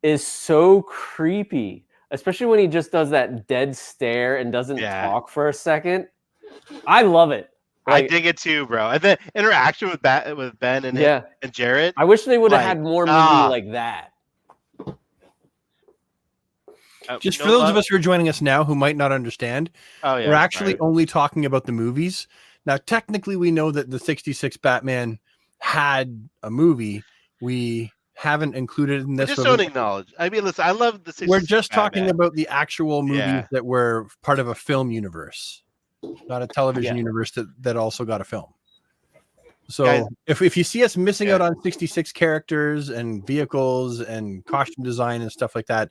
is so creepy. Especially when he just does that dead stare and doesn't talk for a second. I love it. Like, I dig it too, bro. And the interaction with Ben and Jared. I wish they would have had more movie like that. Just for those of us who are joining us now who might not understand, we're actually only talking about the movies. Now, technically, we know that the 66 Batman had a movie. We haven't included in We this. just don't acknowledge. I mean, listen, I love the 66 We're just Batman. talking about the actual movies Yeah. that were part of a film universe, not a television Yeah. universe that also got a film. So Guys- if you see us missing Yeah. out on 66 characters and vehicles and costume design and stuff like that,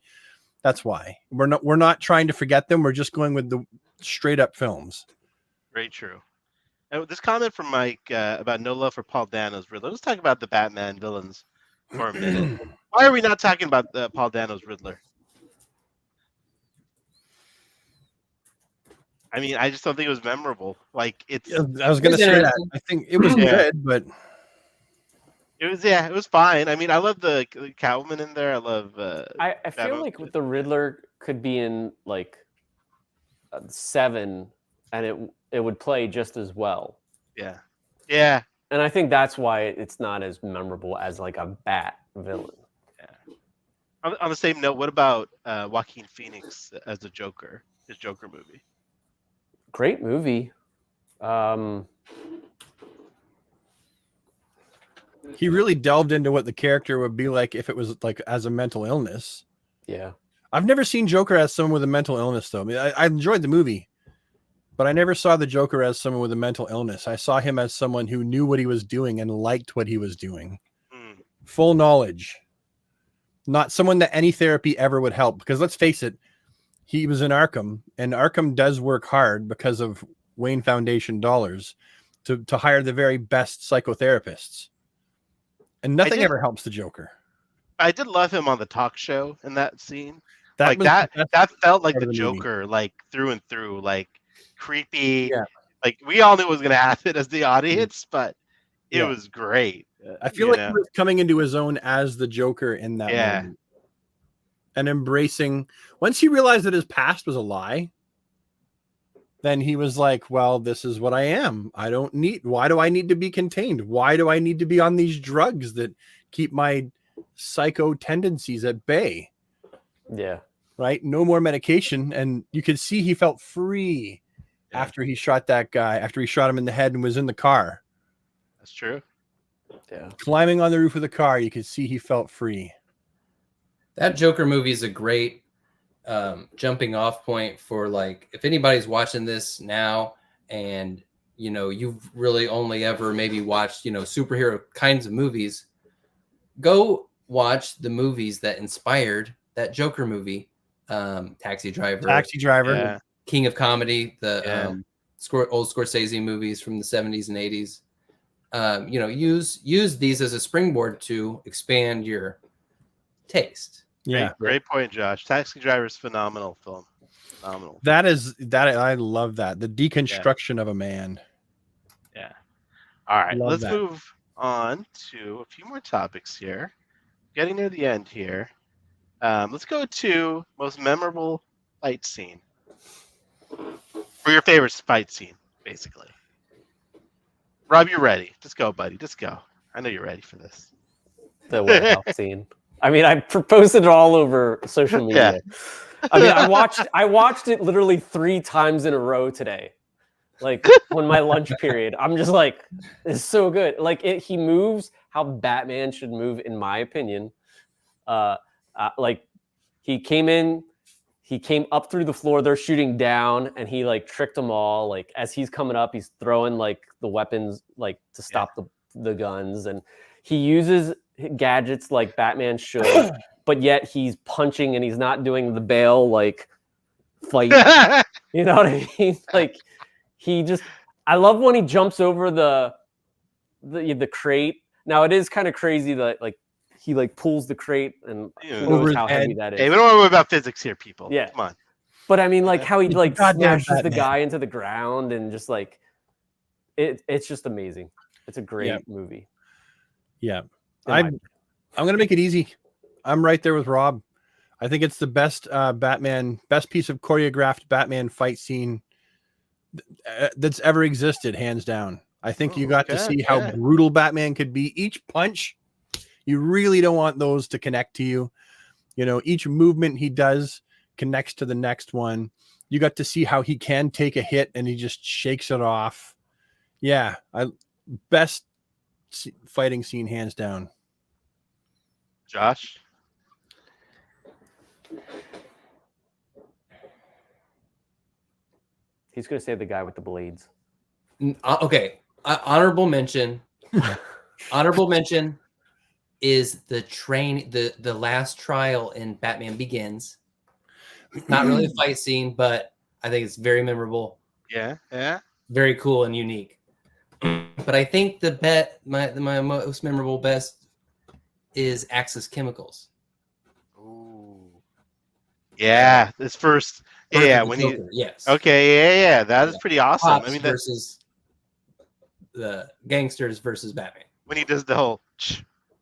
that's why. We're not trying to forget them. We're just going with the straight up films. Very true. And this comment from Mike about no love for Paul Dano's Riddler. Let's talk about the Batman villains for a minute. Why are we not talking about Paul Dano's Riddler? I mean, I just don't think it was memorable. Like it's, I was going to It was say that. interesting. I think it was Yeah. good, but it was fine. I mean, I love the Catwoman in there. I love. I feel Batman. like with the Riddler could be in like 7, and it would play just as well. Yeah. Yeah. And I think that's why it's not as memorable as like a Bat villain. On the same note, what about Joaquin Phoenix as the Joker? His Joker movie. Great movie. he really delved into what the character would be like if it was like as a mental illness. Yeah. I've never seen Joker as someone with a mental illness, though. I mean, I enjoyed the movie, but I never saw the Joker as someone with a mental illness. I saw him as someone who knew what he was doing and liked what he was doing. Full knowledge. Not someone that any therapy ever would help. Because let's face it, he was in Arkham, and Arkham does work hard because of Wayne Foundation dollars to hire the very best psychotherapists. And nothing ever helps the Joker. I did love him on the talk show in that scene. That Felt like part the of the movie. Joker, like through and through, like creepy. Yeah. Like we all knew it was gonna happen as the audience, but it Yeah. was great. I feel like he was coming into his own as the Joker in that Yeah. moment. And embracing, once he realized that his past was a lie, then he was like, well, this is what I am. Why do I need to be contained? Why do I need to be on these drugs that keep my psycho tendencies at bay? Yeah. Right? No more medication. And you could see he felt free after he shot that guy, after he shot him in the head and was in the car. That's true. Yeah. Climbing on the roof of the car, you could see he felt free. That Joker movie is a great jumping off point for, like, if anybody's watching this now and, you know, you've really only ever maybe watched, you know, superhero kinds of movies, go watch the movies that inspired that Joker movie. Taxi Driver, Yeah. King of Comedy, the Yeah. old Scorsese movies from the 70s and 80s. You know, use these as a springboard to expand your taste. Yeah. Great point, Josh. Taxi Driver is phenomenal film. Phenomenal. I love that. The deconstruction of a man. Yeah. All right. Love Let's that. move on to a few more topics here. Getting near the end here. Let's go to most memorable fight scene. For your favorite fight scene, basically. Rob, you're ready. Just go, buddy. Just go. I know you're ready for this. The warehouse scene. I mean, I posted it all over social media. I mean, I watched it literally 3 times in a row today. Like on my lunch period. I'm just like, it's so good. Like he moves how Batman should move, in my opinion. Like he came up through the floor, they're shooting down, and he like tricked them all. Like as he's coming up, he's throwing like the weapons like to stop the guns, and he uses gadgets like Batman should, but yet he's punching and he's not doing the Bale like fight. You know what I mean? Like I love when he jumps over the crate. Now it is kind of crazy that like he like pulls the crate, and who knows how heavy that is. Hey, we don't worry about physics here, people. Yeah. Come on. But I mean, like how he like Goddamn smashes the Batman. guy into the ground, and just like it's just amazing. It's a great movie. Yeah. I'm going to make it easy. I'm right there with Rob. I think it's the best best piece of choreographed Batman fight scene that's ever existed, hands down. I think you got to see how brutal Batman could be. Each punch, you really don't want those to connect to you. You know, each movement he does connects to the next one. You got to see how he can take a hit and he just shakes it off. Yeah, best fighting scene hands down. Josh. He's gonna say the guy with the blades. Okay, honorable mention. Honorable mention is the last trial in Batman Begins. Not really a fight scene, but I think it's very memorable. Yeah, yeah. Very cool and unique. But I think my most memorable best is Axis Chemicals. Ooh. Yeah, this first. Yeah, when he. Yes. Okay, yeah. That is pretty awesome. Cops I mean, versus the gangsters versus Batman. when he does the whole,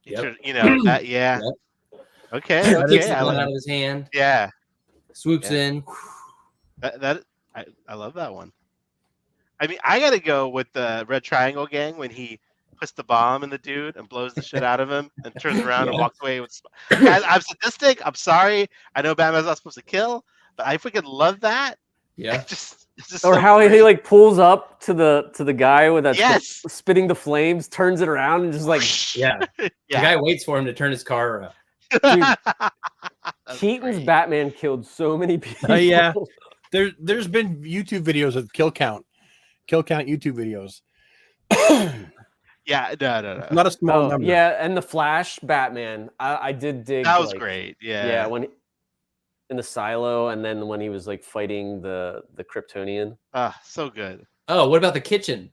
Yep. you know, that. Yeah. Yep. Okay. Takes Okay. the gun out of his hand. Yeah. Swoops in. I love that one. I mean, I gotta go with the Red Triangle Gang when he puts the bomb in the dude and blows the shit out of him and turns around and walks away with. Guys, I'm sadistic. I'm sorry. I know Batman's not supposed to kill, but I freaking love that. Yeah. It's just Or so how great. he like pulls up to the guy with that Yes. spitting the flames, turns it around, and just like Yeah. The guy waits for him to turn his car around. That's Keaton's great. Batman killed so many people. Yeah. There's been YouTube videos of kill count YouTube videos. Yeah, no. Not a small number. Yeah, and the Flash Batman, I did dig. That was like, great. Yeah. Yeah, when in the silo, and then when he was like fighting the Kryptonian. So good. Oh, what about the kitchen?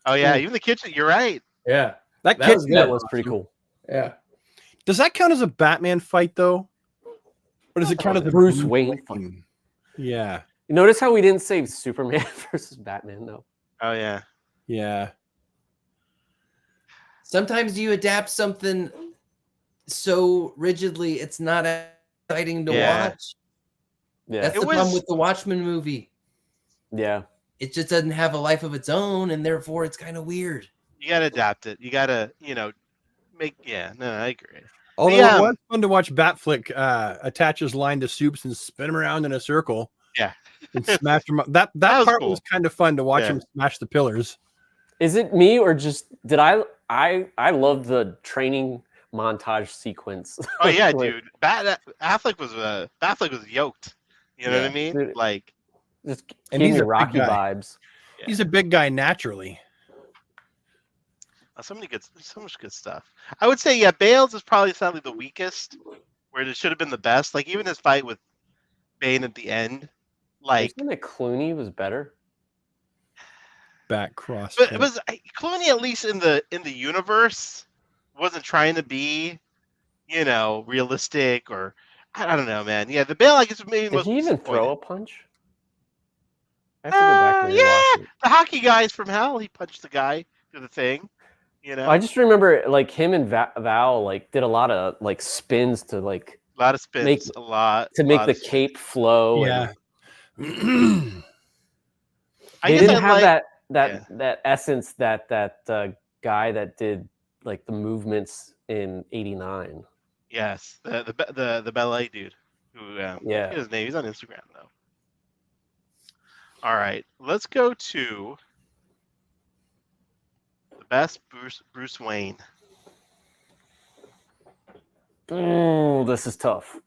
Oh yeah, even the kitchen. You're right. Yeah. That was kitchen good. That was pretty cool. Yeah. Does that count as a Batman fight though? Or does it count as a Bruce Wayne fight? Yeah. You notice how we didn't say Superman versus Batman though? Oh yeah. Yeah. Sometimes you adapt something so rigidly, it's not exciting to watch. Yeah. That's the problem with the Watchmen movie. Yeah. It just doesn't have a life of its own, and therefore it's kind of weird. You gotta adapt it. You gotta, make. Yeah. No, I agree. Although it was fun to watch Batflick attach his line to Soups and spin him around in a circle. Yeah. And smash him up. That was part cool. was kind of fun to watch him smash the pillars. Is it me or just did I love the training montage sequence? Oh yeah, dude. Affleck was yoked. You know what I mean? Dude, Like, just And gave he's me a big Rocky guy. vibes. He's a big guy naturally. so much good stuff. I would say, yeah, Bales is probably sadly the weakest, where it should have been the best. Like even his fight with Bane at the end, like. Isn't it Clooney was better? Back cross. But it was Clooney, at least in the universe, wasn't trying to be, realistic or I don't know, man. Yeah, the Bale, I guess, maybe Did he even throw a punch? I have to go back and yeah, rewatch it. the hockey guys from hell. He punched the guy through the thing. I just remember like him and Val like did a lot of like spins to like a lot of spins, make the cape flow. Yeah. And they didn't have that essence that guy that did like the movements in '89. Yes, the ballet dude who I forget his name. He's on Instagram though. All right, let's go to the best Bruce Wayne. Oh, this is tough.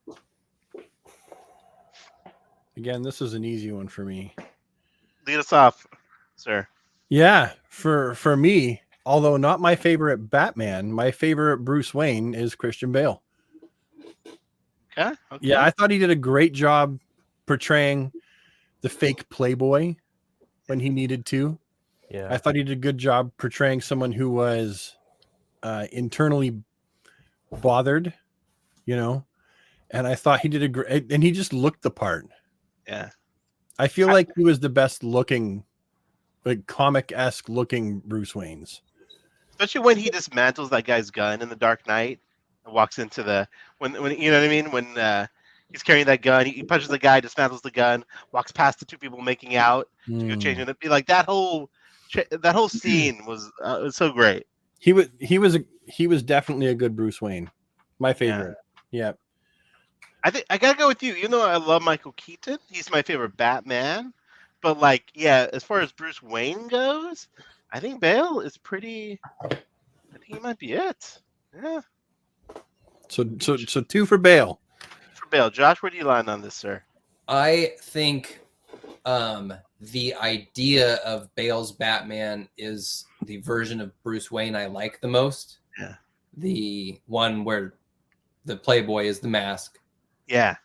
Again, this is an easy one for me. Lead us off, sir. Yeah, for me, although not my favorite Batman, my favorite Bruce Wayne is Christian Bale. Okay. Yeah, I thought he did a great job portraying the fake playboy when he needed to. Yeah, I thought he did a good job portraying someone who was internally bothered, and I thought he did a great, and he just looked the part. Yeah. I feel like he was the best looking, like comic-esque looking Bruce Wayne's. Especially when he dismantles that guy's gun in The Dark Knight and walks into when you know what I mean? When he's carrying that gun, he punches the guy, dismantles the gun, walks past the two people making out to go change it. Be like that whole scene was so great. He was definitely a good Bruce Wayne. My favorite. Yeah. I think I gotta go with you. You know, I love Michael Keaton. He's my favorite Batman. But as far as Bruce Wayne goes, I think Bale is pretty. I think he might be it. Yeah. So 2 for Bale. For Bale, Josh, where do you line on this, sir? I think the idea of Bale's Batman is the version of Bruce Wayne I like the most. Yeah. The one where the Playboy is the mask. Yeah.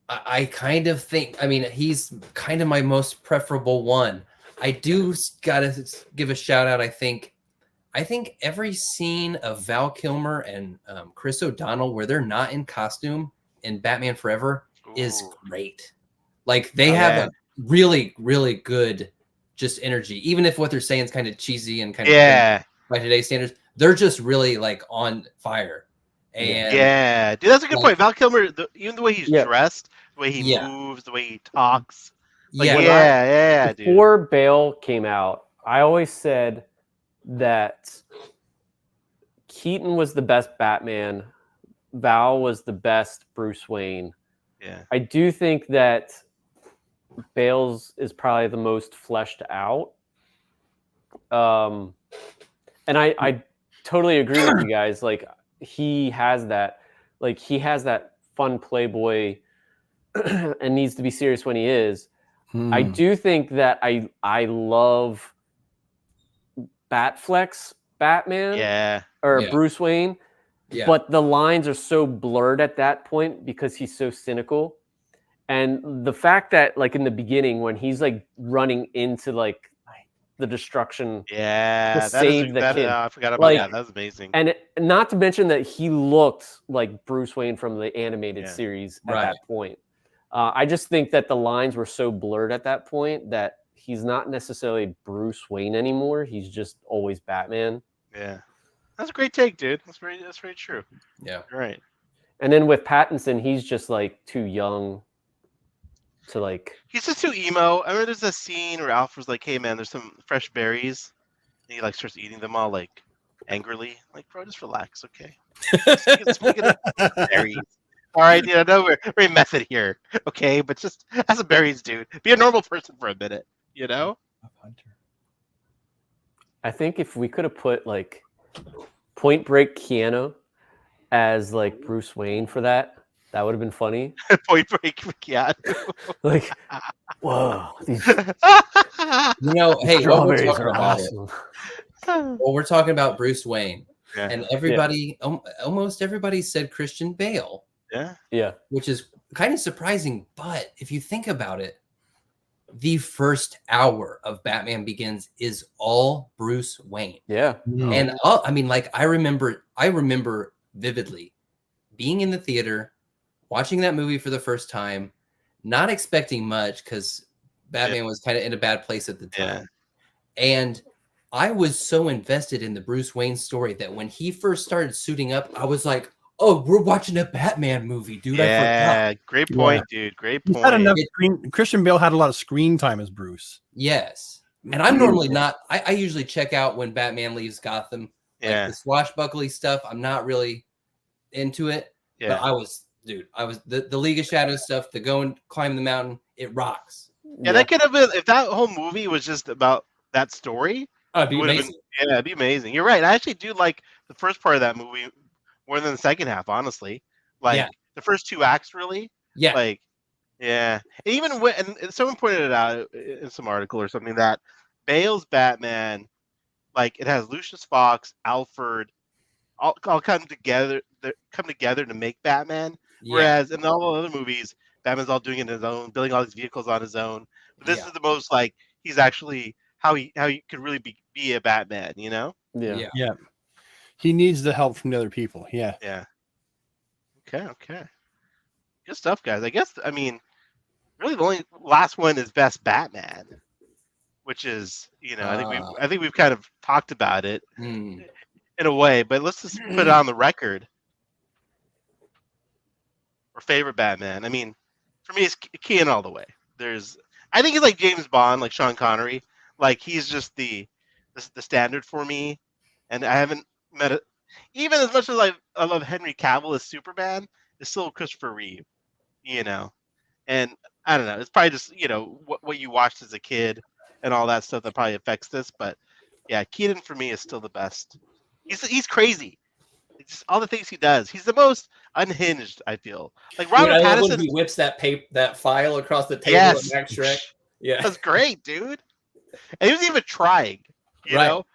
I kind of think, I mean, he's kind of my most preferable one. I do gotta give a shout out. I think every scene of Val Kilmer and Chris O'Donnell where they're not in costume in Batman Forever is great. Like they have a really, really good just energy, even if what they're saying is kind of cheesy and kind of by today's standards. They're just really like on fire. And dude, that's a good point. Val Kilmer, even the way he's dressed, the way he moves, the way he talks. Like, dude. Before Bale came out, I always said that Keaton was the best Batman, Val was the best Bruce Wayne. Yeah. I do think that Bale's is probably the most fleshed out. And I totally agree with you guys. Like he has that fun Playboy and needs to be serious when he is. I do think that I love Batflex Batman or Bruce Wayne, but the lines are so blurred at that point because he's so cynical. And the fact that like in the beginning when he's like running into like the destruction to save the kid. I forgot about that. That was amazing. And not to mention that he looked like Bruce Wayne from the animated series at that point. I just think that the lines were so blurred at that point that he's not necessarily Bruce Wayne anymore. He's just always Batman. Yeah. That's a great take, dude. That's very true. Yeah. You're right. And then with Pattinson, he's just like too young to like. He's just too emo. I remember there's a scene where Alfred's like, "Hey man, there's some fresh berries," and he like starts eating them all like angrily. Like, bro, just relax, okay? Just get berries. All right, dude. I know we're very method here, okay? But just have some berries, dude. Be a normal person for a minute, you know? I think if we could have put like Point Break Keanu as like Bruce Wayne for that would have been funny. Point Break Keanu. Like, whoa. Hey, while we're talking about it, well, we're talking about Bruce Wayne, and everybody, almost everybody said Christian Bale. Yeah. Which is kind of surprising, but if you think about it, the first hour of Batman Begins is all Bruce Wayne. Yeah. And I mean, like I remember vividly being in the theater, watching that movie for the first time, not expecting much because Batman was kind of in a bad place at the time. And I was so invested in the Bruce Wayne story that when he first started suiting up, I was like, oh, we're watching a Batman movie, dude. Yeah, great point, dude. Great point. Had enough Christian Bale had a lot of screen time as Bruce. Yes. And I'm normally not, I usually check out when Batman leaves Gotham. Like the swashbuckly stuff, I'm not really into it. But I was the League of Shadows stuff, the go and climb the mountain, it rocks. Yeah, that could have been, if that whole movie was just about that story. Oh, it'd be amazing. It'd be amazing. You're right. I actually do like the first part of that movie more than the second half, honestly. Like the first 2 acts, really. Yeah. Like, and even when, and someone pointed it out in some article or something that Bale's Batman, like it has Lucius Fox, Alfred, all come together to make Batman. Whereas in all the other movies, Batman's all doing it on his own, building all these vehicles on his own. But this is the most like he's actually how he could really be a Batman, you know? Yeah. He needs the help from the other people. Yeah. Okay. Good stuff, guys. I mean, really the only last one is Best Batman, which is, I think we've kind of talked about it in a way, but let's just put it on the record. Our favorite Batman. I mean, for me, it's Keanu all the way. I think he's like James Bond, like Sean Connery. Like he's just the standard for me, and I haven't met it. Even as much as I love Henry Cavill as Superman, it's still Christopher Reeve, and I don't know. It's probably just what you watched as a kid and all that stuff that probably affects this. But yeah, Keaton for me is still the best. He's crazy. It's just all the things he does. He's the most unhinged. I feel like Dude, Robert I love Pattinson. when he whips that file across the table Yes. at Max Shrek. Yeah, That's great, dude. And he was even trying. You Right. know.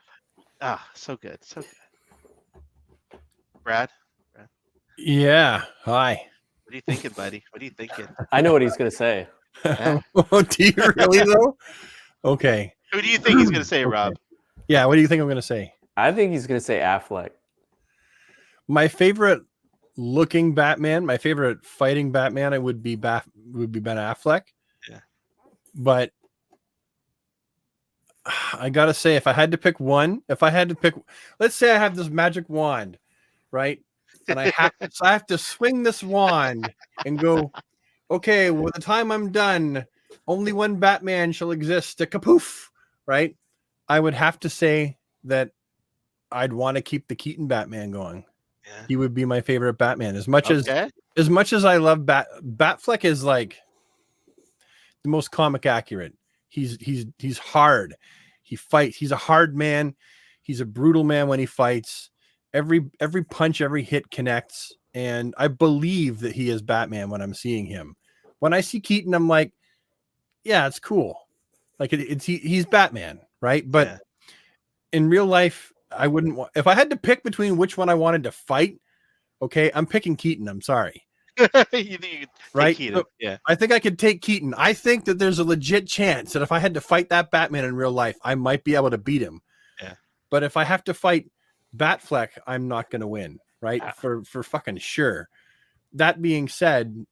Ah, so good, so good. Brad, Yeah. Hi. what are you thinking, buddy? What are you thinking? I know what he's gonna say. Yeah. Oh, do you really though? Okay. Who do you think he's gonna say, Okay. Rob? Yeah. What do you think I'm going to say? I think he's gonna say Affleck. My favorite looking Batman, my favorite fighting Batman, it would be Ben Affleck. Yeah. But I gotta say, if I had to pick one, let's say I have this magic wand, right? And I have to swing this wand and go, okay, well, the time I'm done, only one Batman shall exist. A kapoof, right? I would have to say that I'd want to keep the Keaton Batman going. Yeah. He would be my favorite Batman. As much as I love Batfleck is like the most comic accurate. He's hard. He fights. He's a hard man. He's a brutal man when he fights. Every punch, every hit connects. And I believe that he is Batman when I'm seeing him. When I see Keaton, I'm like, yeah, it's cool. Like he's Batman, right? But in real life, I wouldn't want, if I had to pick between which one I wanted to fight. Okay, I'm picking Keaton. I'm sorry. Right? So, yeah. I think I could take Keaton. I think that there's a legit chance that if I had to fight that Batman in real life, I might be able to beat him. Yeah. But if I have to fight Batfleck, I'm not going to win, right? For fucking sure. That being said,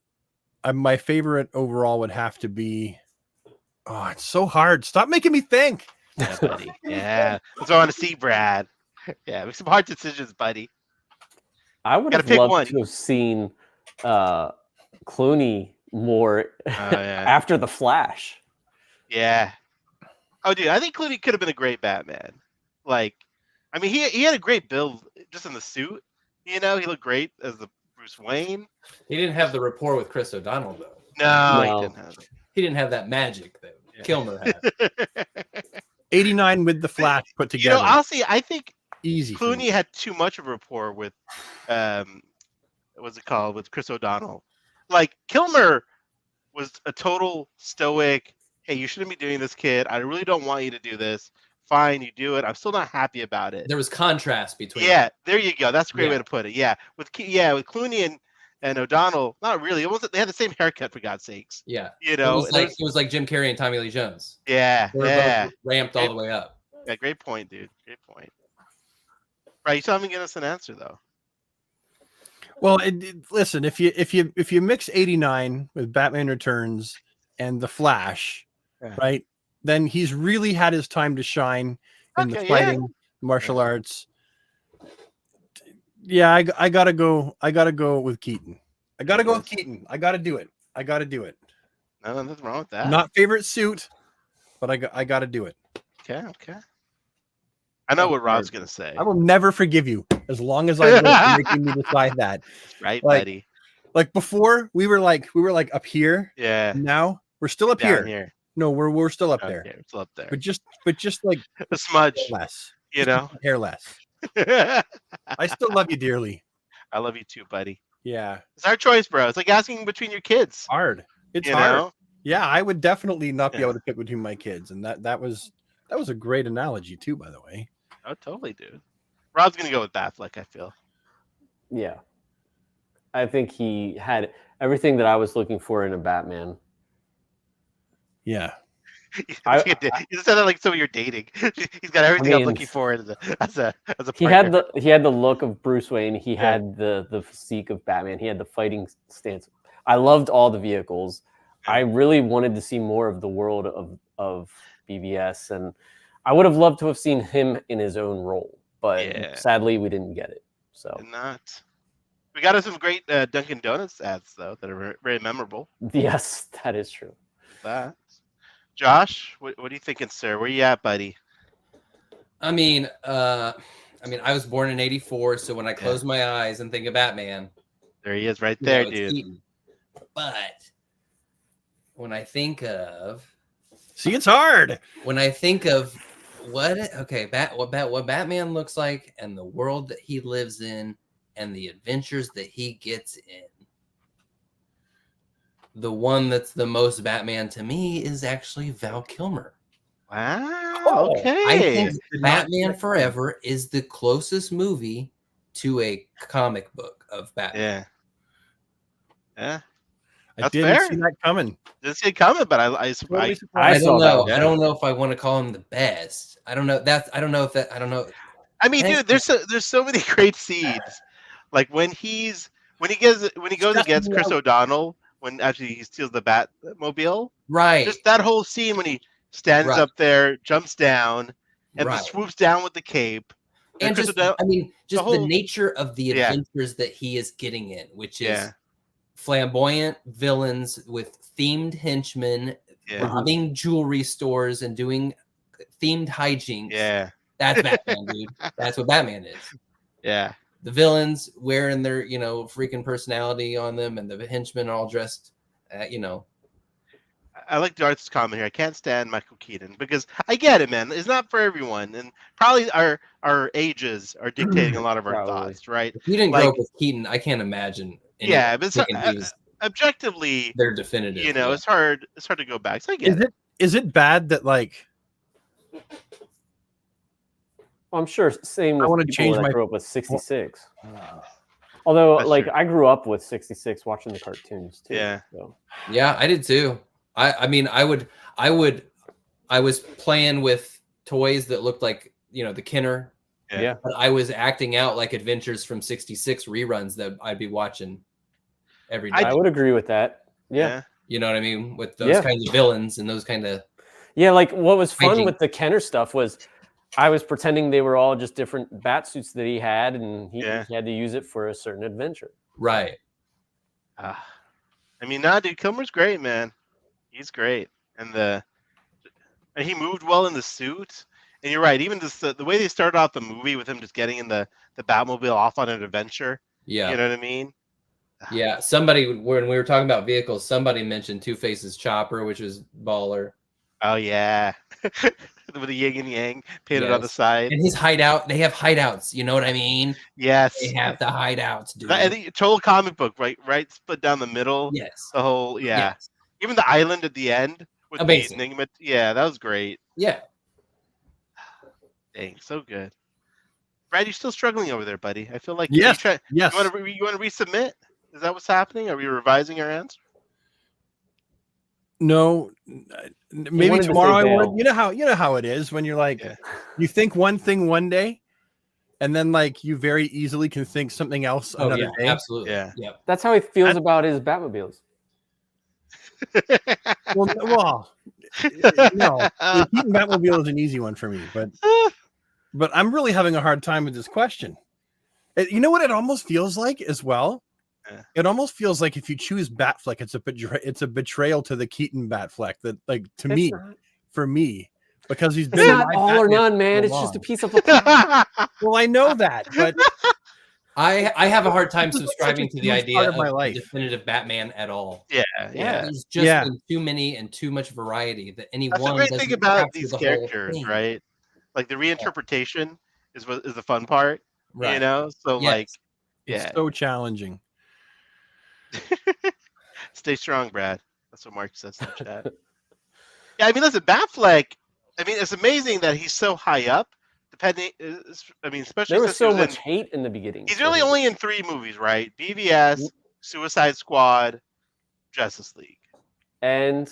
my favorite overall would have to be. Oh, it's so hard. Stop making me think. Yeah, buddy. Yeah, that's what I want to see, Brad. Yeah, make some hard decisions, buddy. I would have loved to have seen Clooney more after the Flash. Yeah. Oh, dude, I think Clooney could have been a great Batman. Like, I mean, he had a great build just in the suit. You know, he looked great as the Bruce Wayne. He didn't have the rapport with Chris O'Donnell though. No, he didn't have it. He didn't have that magic that Kilmer had. 89 with the Flash put together. You know, honestly, I think easy. Clooney had too much of a rapport with, what's it called, with Chris O'Donnell. Like Kilmer was a total stoic. Hey, you shouldn't be doing this, kid. I really don't want you to do this. Fine, you do it. I'm still not happy about it. There was contrast between. Yeah, there you go. That's a great way to put it. Yeah, with Clooney and O'Donnell, not really. Almost they had the same haircut for God's sakes. Yeah, you know, it was like Jim Carrey and Tommy Lee Jones. Yeah, both ramped all the way up. Yeah, great point, dude. Great point. Right, you still haven't given us an answer though. Well, listen, if you mix 89 with Batman Returns and the Flash, right, then he's really had his time to shine in the fighting, martial arts. Yeah, I gotta go with Keaton. I gotta go with Keaton. I gotta do it. No, nothing wrong with that. Not favorite suit, but I gotta do it. Okay. I know what Rob's gonna say. I will never forgive you as long as I live for making me decide that. Right, buddy. Like before, we were like up here. Yeah. Now we're still up here. No, we're still up there. We're still up there. But just like a smudge less. You know, hair less. I still love you dearly. I love you too, buddy. Yeah. It's our choice, bro. It's like asking between your kids. Hard. It's hard. Yeah, I would definitely not be able to pick between my kids, and that was a great analogy too, by the way. Oh, totally, dude. Rob's gonna go with Batfleck, I feel. Yeah. I think he had everything that I was looking for in a Batman. Yeah. You said that like so you're dating. He's got everything I'm looking for as a partner. He had the look of Bruce Wayne. He had the physique of Batman. He had the fighting stance. I loved all the vehicles. I really wanted to see more of the world of BVS, and I would have loved to have seen him in his own role, but sadly we didn't get it. So we got us some great Dunkin' Donuts ads though that are very, very memorable. Yes, that is true. Josh, what are you thinking, sir? Where you at, buddy? I mean, I was born in '84, so when I close my eyes and think of Batman, there he is, right there, dude. Keaton. But when I think of it's hard. when I think of what Batman looks like and the world that he lives in and the adventures that he gets in, the one that's the most Batman to me is actually Val Kilmer. Wow. Okay. I think Batman Forever is the closest movie to a comic book of Batman. Yeah. I didn't see that coming. Didn't see it coming, but I don't know. I don't know if I want to call him the best. I don't know. I don't know. I mean, dude, there's so many great seeds. Like when he goes and gets Chris O'Donnell when actually he steals the Batmobile. Right. Just that whole scene when he stands up there, jumps down, and just swoops down with the cape. And just the nature of the adventures that he is getting in, which is flamboyant villains with themed henchmen, robbing jewelry stores and doing themed hijinks. Yeah. That's Batman, dude. That's what Batman is. Yeah. The villains wearing their, freaking personality on them, and the henchmen all dressed, I like Darth's comment here. I can't stand Michael Keaton because I get it, man. It's not for everyone, and probably our ages are dictating a lot of our thoughts, right? If you didn't grow up with Keaton, I can't imagine. Yeah, but objectively, they're definitive. It's hard. It's hard to go back. So I get it. Is it bad that like? Well, I'm sure. Same. With I want to change my. I grew up with 66. Although, I grew up with 66 watching the cartoons too. Yeah. So. Yeah, I did too. I mean, I was playing with toys that looked like, the Kenner. Yeah. But I was acting out like adventures from 66 reruns that I'd be watching every day. I would agree with that. Yeah. You know what I mean? With those kinds of villains and those kind of. Yeah. Like what was fun with the Kenner stuff was I was pretending they were all just different bat suits that he had, and he had to use it for a certain adventure. Right. I mean, dude, Kilmer's great, man. He's great, and he moved well in the suit. And you're right, even just the way they started off the movie with him just getting in the Batmobile off on an adventure. Yeah, you know what I mean. Yeah, somebody when we were talking about vehicles, somebody mentioned Two-Face's chopper, which was baller. Oh yeah, with the yin and yang painted on the side. And his hideout, they have hideouts. You know what I mean? Yes, they have the hideouts, dude. I think total comic book, right, split down the middle. Yes, the whole Yes. Even the island at the end with amazing. The enigma. Yeah, that was great. Yeah. Dang, so good. Brad, you're still struggling over there, buddy. I feel like yes. You want to resubmit? Is that what's happening? Are we revising our answer? No, maybe tomorrow I would. You know how it is when you're like, you think one thing one day, and then like you very easily can think something else another day. Absolutely. Yeah. That's how he feels about his Batmobiles. well, no, Batmobile is an easy one for me, but I'm really having a hard time with this question. You know what it almost feels like as well? It almost feels like if you choose Batfleck, it's a betrayal to the Keaton Batfleck. That for me, because he's been not all or none, man. It's just a piece of. Well, I know that, but I have a hard time subscribing to the idea of my life. definitive Batman at all. Yeah. There's just been too many and too much variety that That's the great thing about these characters, right? Like the reinterpretation is the fun part, right? So it's so challenging. Stay strong, Brad. That's what Mark says in the chat. Yeah, I mean, listen, Batfleck. I mean, it's amazing that he's so high up. Especially there was so much hate in the beginning. He's really only in 3 movies, right? BVS, Suicide Squad, Justice League, and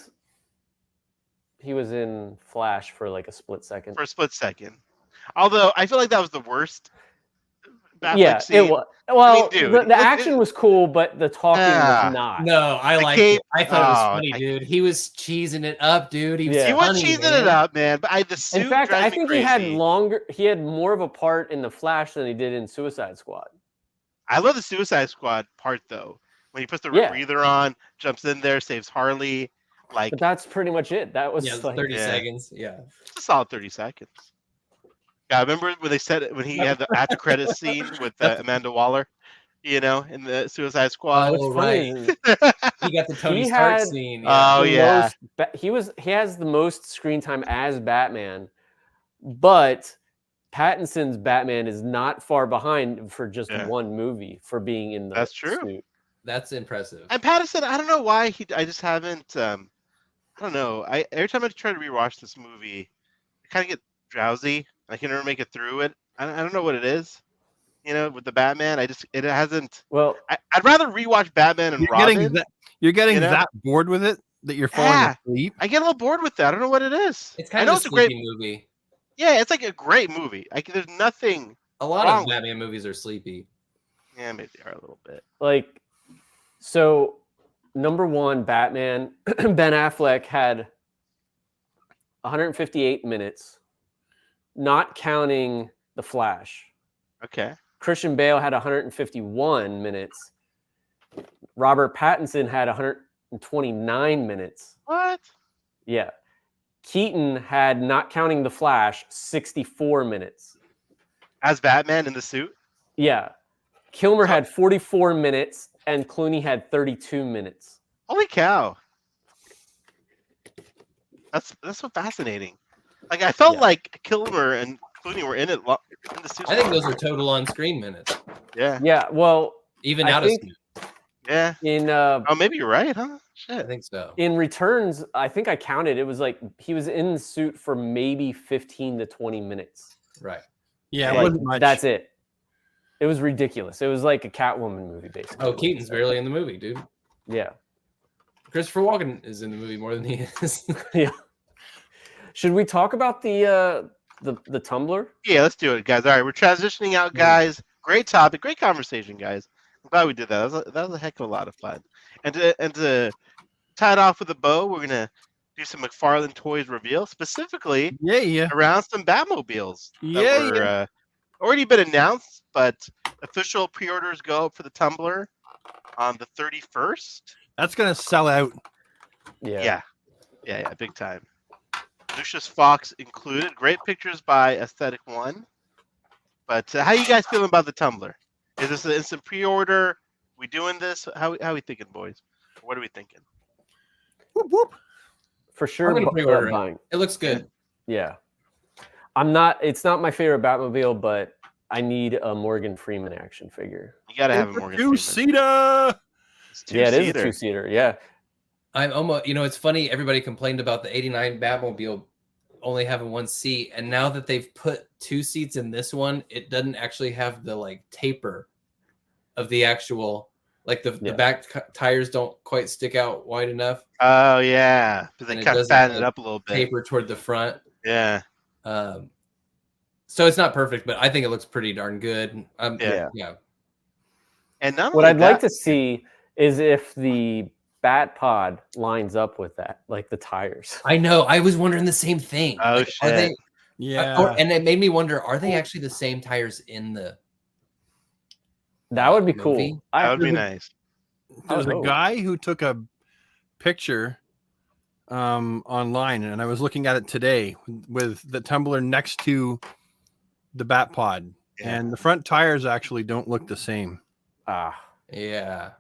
he was in Flash for like a split second. Although I feel like that was the worst Batfleck scene. It was. Well, the action was cool, but the talking was not. No, I liked it. I thought it was funny, dude. He was cheesing it up, dude. He was cheesing it up, man. But the suit. In fact, I think he had more of a part in the Flash than he did in Suicide Squad. I love the Suicide Squad part though. When he puts the rebreather on, jumps in there, saves Harley. But that's pretty much it. That was 30 seconds. Yeah, it's a solid 30 seconds. Yeah, I remember when he had the after credits scene with Amanda Waller. You know, in the Suicide Squad. What's funny is He got the Tony He Stark had- scene. Yeah. Oh the yeah, he has the most screen time as Batman, but Pattinson's Batman is not far behind for just Yeah. one movie for being in the That's true. suit. That's impressive. and Pattinson. I don't know why I just haven't. I don't know. Every time I try to rewatch this movie, I kind of get drowsy. I can never make it through it. I don't know what it is. You know, with the Batman, it hasn't. Well, I'd rather rewatch Batman and You're Robin. getting you know? that bored with it that you're falling Yeah. asleep. I get a little bored with that. I don't know what it is. It's I kind know of a it's a great. sleepy movie. Yeah, it's like a great movie. There's nothing. A lot wrong of with Batman movies are sleepy. Yeah, maybe they are a little bit. like, so number one, Batman, Ben Affleck had 158 minutes, not counting The Flash. Okay. Christian Bale had 151 minutes. Robert Pattinson had 129 minutes. What? Yeah. Keaton had, not counting The Flash, 64 minutes. As Batman in the suit? Yeah. Kilmer had 44 minutes and Clooney had 32 minutes. Holy cow. That's so fascinating. Like I felt Yeah. like Kilmer and Clooney were in it in the suit. I think those are total on-screen minutes, Yeah. Yeah, well, even I out of think- suit. Yeah. in Oh, maybe you're right, huh? I Shit. think so. in Returns, I think I counted. It was like he was in the suit for maybe 15 to 20 minutes. Right. Yeah, it Like, wasn't much. that's it. It was ridiculous. It was like a Catwoman movie, basically. Oh, Keaton's barely in the movie, dude. Yeah. Christopher Walken is in the movie more than he is. Yeah. Should we talk about the Tumblr? Yeah, let's do it, guys. All right, we're transitioning out, guys. Great topic, great conversation, guys. I'm glad we did that. That was a heck of a lot of fun. And to tie it off with a bow, we're gonna do some McFarlane Toys reveal, specifically Yeah. around some Batmobiles that Yeah, were already been announced, but official pre-orders go up for the Tumblr on the 31st. That's gonna sell out. Yeah. Yeah, big time. Lucius Fox included. Great pictures by Aesthetic One. But how you guys feeling about the Tumblr? Is this an instant pre-order? We doing this? How we thinking, boys? What are we thinking? Whoop, whoop. For sure. I'm gonna pre-order it. buying. It looks good. Yeah. It's not my favorite Batmobile, but I need a Morgan Freeman action figure. You gotta have a It's Morgan Freeman. two-seater. It's Yeah, it is a two-seater. two-seater. Yeah. I'm almost, it's funny. Everybody complained about the 89 Batmobile only having one seat. And now that they've put two seats in this one, it doesn't actually have the like taper of the actual, like the back tires don't quite stick out wide enough. Oh yeah, but they And it kind of doesn't fatten it have up a little bit. Taper toward the front. Yeah, So it's not perfect, but I think it looks pretty darn good. Yeah. Yeah. and not What only I'd like that- to see is if the Bat Pod lines up with that, like the tires. I know. I was wondering the same thing. Oh, Like, are shit. they? Yeah. And it made me wonder: are they actually the same tires in the? That would be movie? cool. that would be there's a- nice. There's Oh. a guy who took a picture online, and I was looking at it today with the Tumblr next to the Bat Pod, Yeah. and the front tires actually don't look the same. Yeah,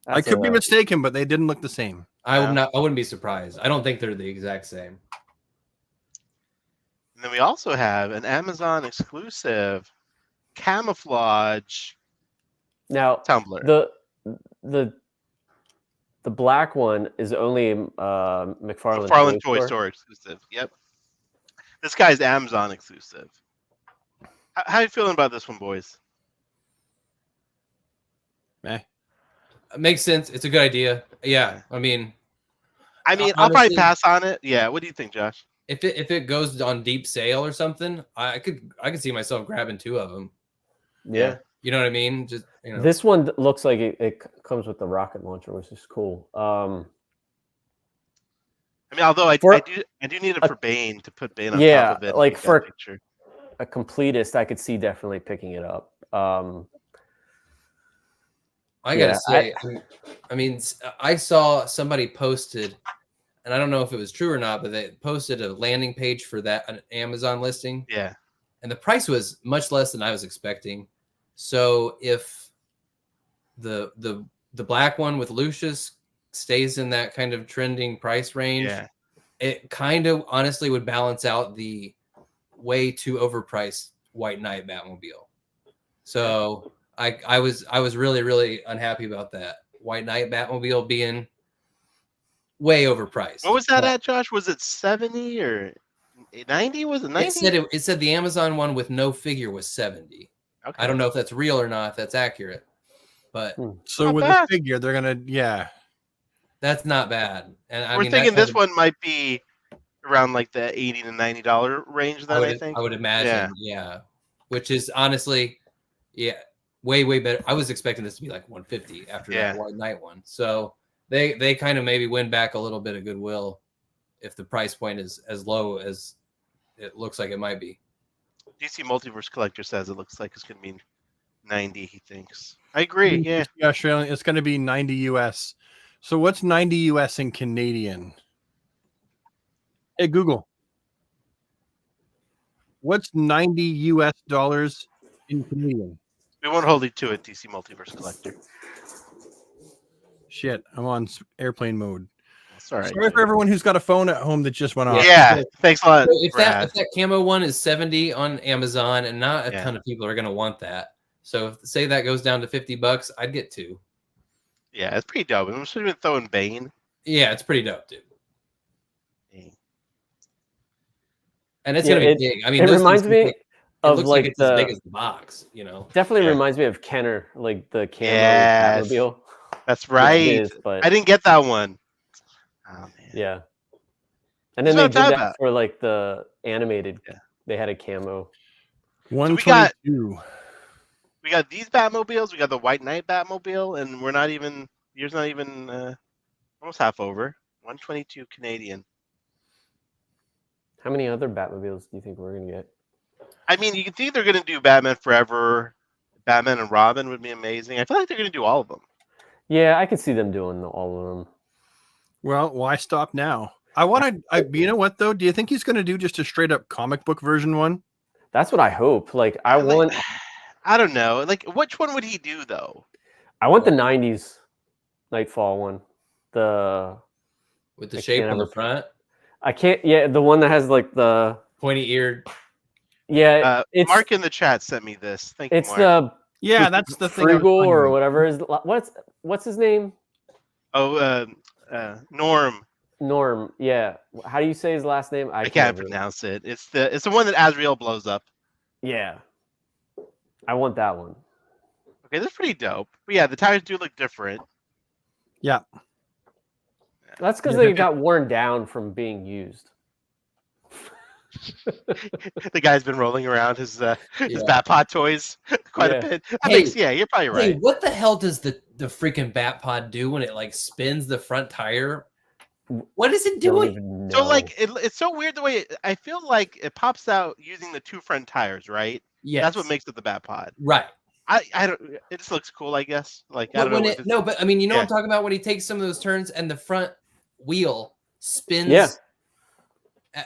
I could be mistaken, but they didn't look the same. I would not. I wouldn't be surprised. I don't think they're the exact same. And then we also have an Amazon exclusive camouflage Now tumbler. the black one is only McFarlane McFarlane Toy Toy Store exclusive. Yep. This guy's Amazon exclusive. How you feeling about this one, boys? Eh. It makes sense. It's a good idea. Yeah, I mean, I'll probably honestly- pass on it. Yeah. What do you think, Josh? if it goes on deep sale or something, I could see myself grabbing two of them. Yeah. You know what I mean? Just This one looks like it comes with the rocket launcher, which is cool. I mean, although I For- do need it for Bane to put Bane on Yeah, top of it. and like make that for- picture. A completist, I could see definitely picking it up. I gotta Yeah, say, I mean, I saw somebody posted, and I don't know if it was true or not, but they posted a landing page for that an Amazon listing, Yeah. and the price was much less than I was expecting. So if the black one with Lucius stays in that kind of trending price range. Yeah. It kind of honestly would balance out the way too overpriced White Knight Batmobile. So I was really, really unhappy about that White Knight Batmobile being way overpriced. What was that at, Josh? Was it 70 or 90? Was it 90? It said the Amazon one with no figure was 70. Okay. I don't know if that's real or not, if that's accurate. But So Not with bad. the figure, they're gonna that's not bad. And I We're mean, thinking that's this one might be around like the $80 to $90 range. Then I think I would imagine, yeah. Which is honestly, way better. I was expecting this to be like 150 after that White Knight one. So they kind of maybe win back a little bit of goodwill if the price point is as low as it looks like it might be. DC Multiverse Collector says it looks like it's going to be 90. He thinks. I agree. Yeah. Australian. It's going to be 90 US. So what's 90 US in Canadian? Hey Google, what's 90 US dollars in Canadian? We won't hold you to it, DC Multiverse Collector. Shit, I'm on airplane mode. That's all right. Sorry for everyone who's got a phone at home that just went off. Yeah. Thanks a lot. So if Brad. that camo one is 70 on Amazon, and not a Yeah. ton of people are going to want that. So if say that goes down to $50, I'd get 2. Yeah, it's pretty dope. I'm just even throwing Bane. Yeah, it's pretty dope, dude. Bane. And it's gonna be big. I mean, it those reminds things me look of looks like it's the as big as the box, you know. definitely Yeah. reminds me of Kenner, like the camo Yes. Batmobile. That's Which it right. is, but I didn't get that one. Oh man. yeah. And then That's they what I'm did talking that about. for like the animated. Yeah. They had a camo. 122. We got these Batmobiles. We got the White Knight Batmobile, and we're not even. Yours not even almost half over. 122 Canadian. How many other Batmobiles do you think we're gonna get? I mean, you can think they're going to do Batman Forever. Batman and Robin would be amazing. I feel like they're going to do all of them. Yeah, I could see them doing all of them. Well, why stop now? I want to. You know what though? Do you think he's going to do just a straight up comic book version one? That's what I hope. Like I want I don't know. Like, which one would he do though? the '90s Nightfall one. With the I shape can't on the ever- front, I can't. Yeah, the one that has like the. pointy eared. Yeah, it's Mark in the chat sent me this. Thank you, it's Mark. the Yeah, that's the thing. I was Frugal or wondering. whatever is what's his name? Norm. Norm. Yeah. How do you say his last name? I can't remember. pronounce it. It's the one that Azrael blows up. Yeah. I want that one. Okay, that's pretty dope. But yeah, the tires do look different. Yeah. That's because Yeah, they but- got worn down from being used. The guy's been rolling around his Yeah. Bat-Pod toys quite Yeah. a bit. You're probably Hey, right. what the hell does the freaking Bat-Pod do when it like spins the front tire? What is it Don't doing? even So know. like it's so weird the way I feel like it pops out using the two front tires, right? Yes, That's what makes it the Bat-Pod. right. I don't. It just looks cool, I guess. Like I But don't when know. it, no, but I mean, you know Yeah. what I'm talking about when he takes some of those turns and the front wheel spins Yeah.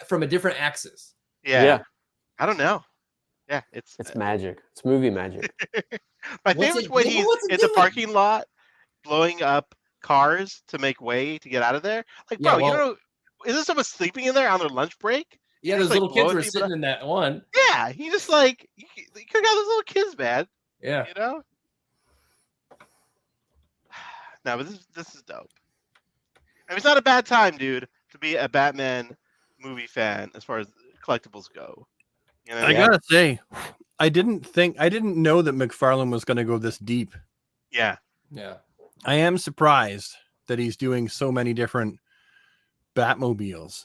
from a different axis. yeah, I don't know. Yeah, it's magic. It's movie magic. my What's favorite's it when doing? he's What's it in the doing? parking lot blowing up cars to make way to get out of there. Like, Yeah, bro, well- you know, isn't someone sleeping in there on their lunch break? Yeah, Just, those like, little kids blowing were people sitting in that one. Yeah, he just like you could have got those little kids, man. Yeah. You know. No, but this is dope. I mean, it's not a bad time, dude, to be a Batman movie fan as far as collectibles go. You know? I gotta say, I didn't know that McFarlane was going to go this deep. Yeah. Yeah. I am surprised that he's doing so many different Batmobiles.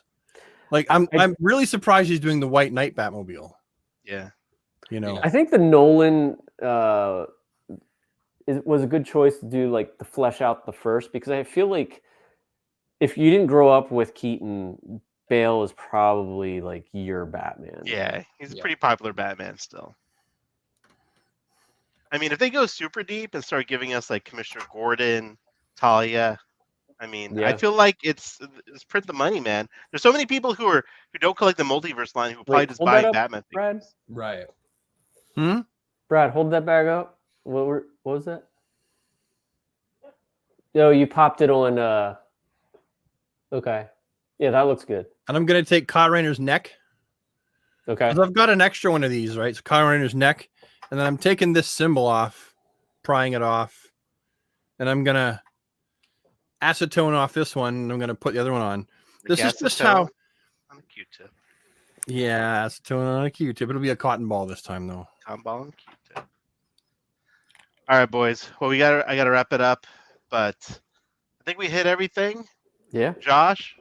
Like I'm really surprised he's doing the White Knight Batmobile. Yeah. You know, I think the Nolan was a good choice to do like the flesh out the first, because I feel like if you didn't grow up with Keaton, Bale is probably like your Batman. Yeah, he's a Yeah. pretty popular Batman still. I mean, if they go super deep and start giving us like Commissioner Gordon, Talia, I mean, I Yeah. feel like it's print the money, man. There's so many people who don't collect the multiverse line who probably Wait, just hold buy that up, Batman Brad. figures. Right. Brad, hold that bag up. What was that? No, you popped it on. Okay. Yeah, that looks good. And I'm gonna take Kyle Rayner's neck. Okay. Because I've got an extra one of these, right? So Kyle Rayner's neck, and then I'm taking this symbol off, prying it off, and I'm gonna acetone off this one, and I'm gonna put the other one on. This is just how on a Q-tip. Yeah, acetone on a Q-tip. It'll be a cotton ball this time, though. Cotton ball and Q-tip. All right, boys. Well, I gotta wrap it up, but I think we hit everything. Yeah. Josh,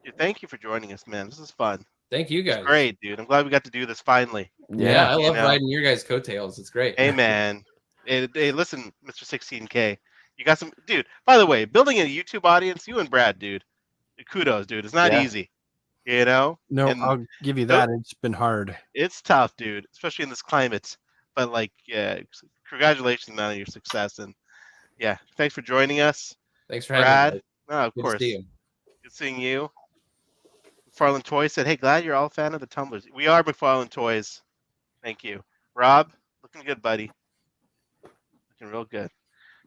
dude, thank you for joining us, man. This is fun. Thank you guys. It's great, dude. I'm glad we got to do this finally. Yeah, I love riding your guys' coattails. It's great. Hey, man. Hey, listen, Mr. 16K. You got some, dude. By the way, building a YouTube audience, you and Brad, dude. Kudos, dude. It's not easy, you know. No, I'll give you that. It's been hard. It's tough, dude, especially in this climate. But like, yeah, congratulations on your success, and yeah, thanks for joining us. Thanks for Brad. having me. No, of course. To see you. Good seeing you. McFarlane Toys said, "Hey, glad you're all a fan of the tumblers. We are McFarlane Toys. Thank you, Rob. Looking good, buddy. Looking real good,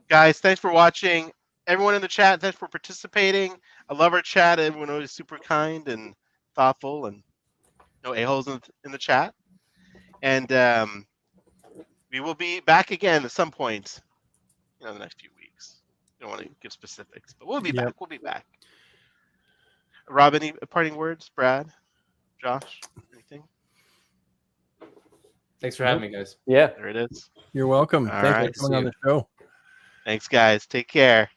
guys. Thanks for watching. Everyone in the chat, thanks for participating. I love our chat. Everyone always super kind and thoughtful, and no a-holes in the chat. And we will be back again at some point, in the next few weeks. I don't want to give specifics, but we'll be back. We'll be back. Rob, any parting words? Brad, Josh, anything? Thanks for having me, guys. Yeah, there it is. You're welcome. All Thanks right. for coming on the show. Thanks, guys. Take care.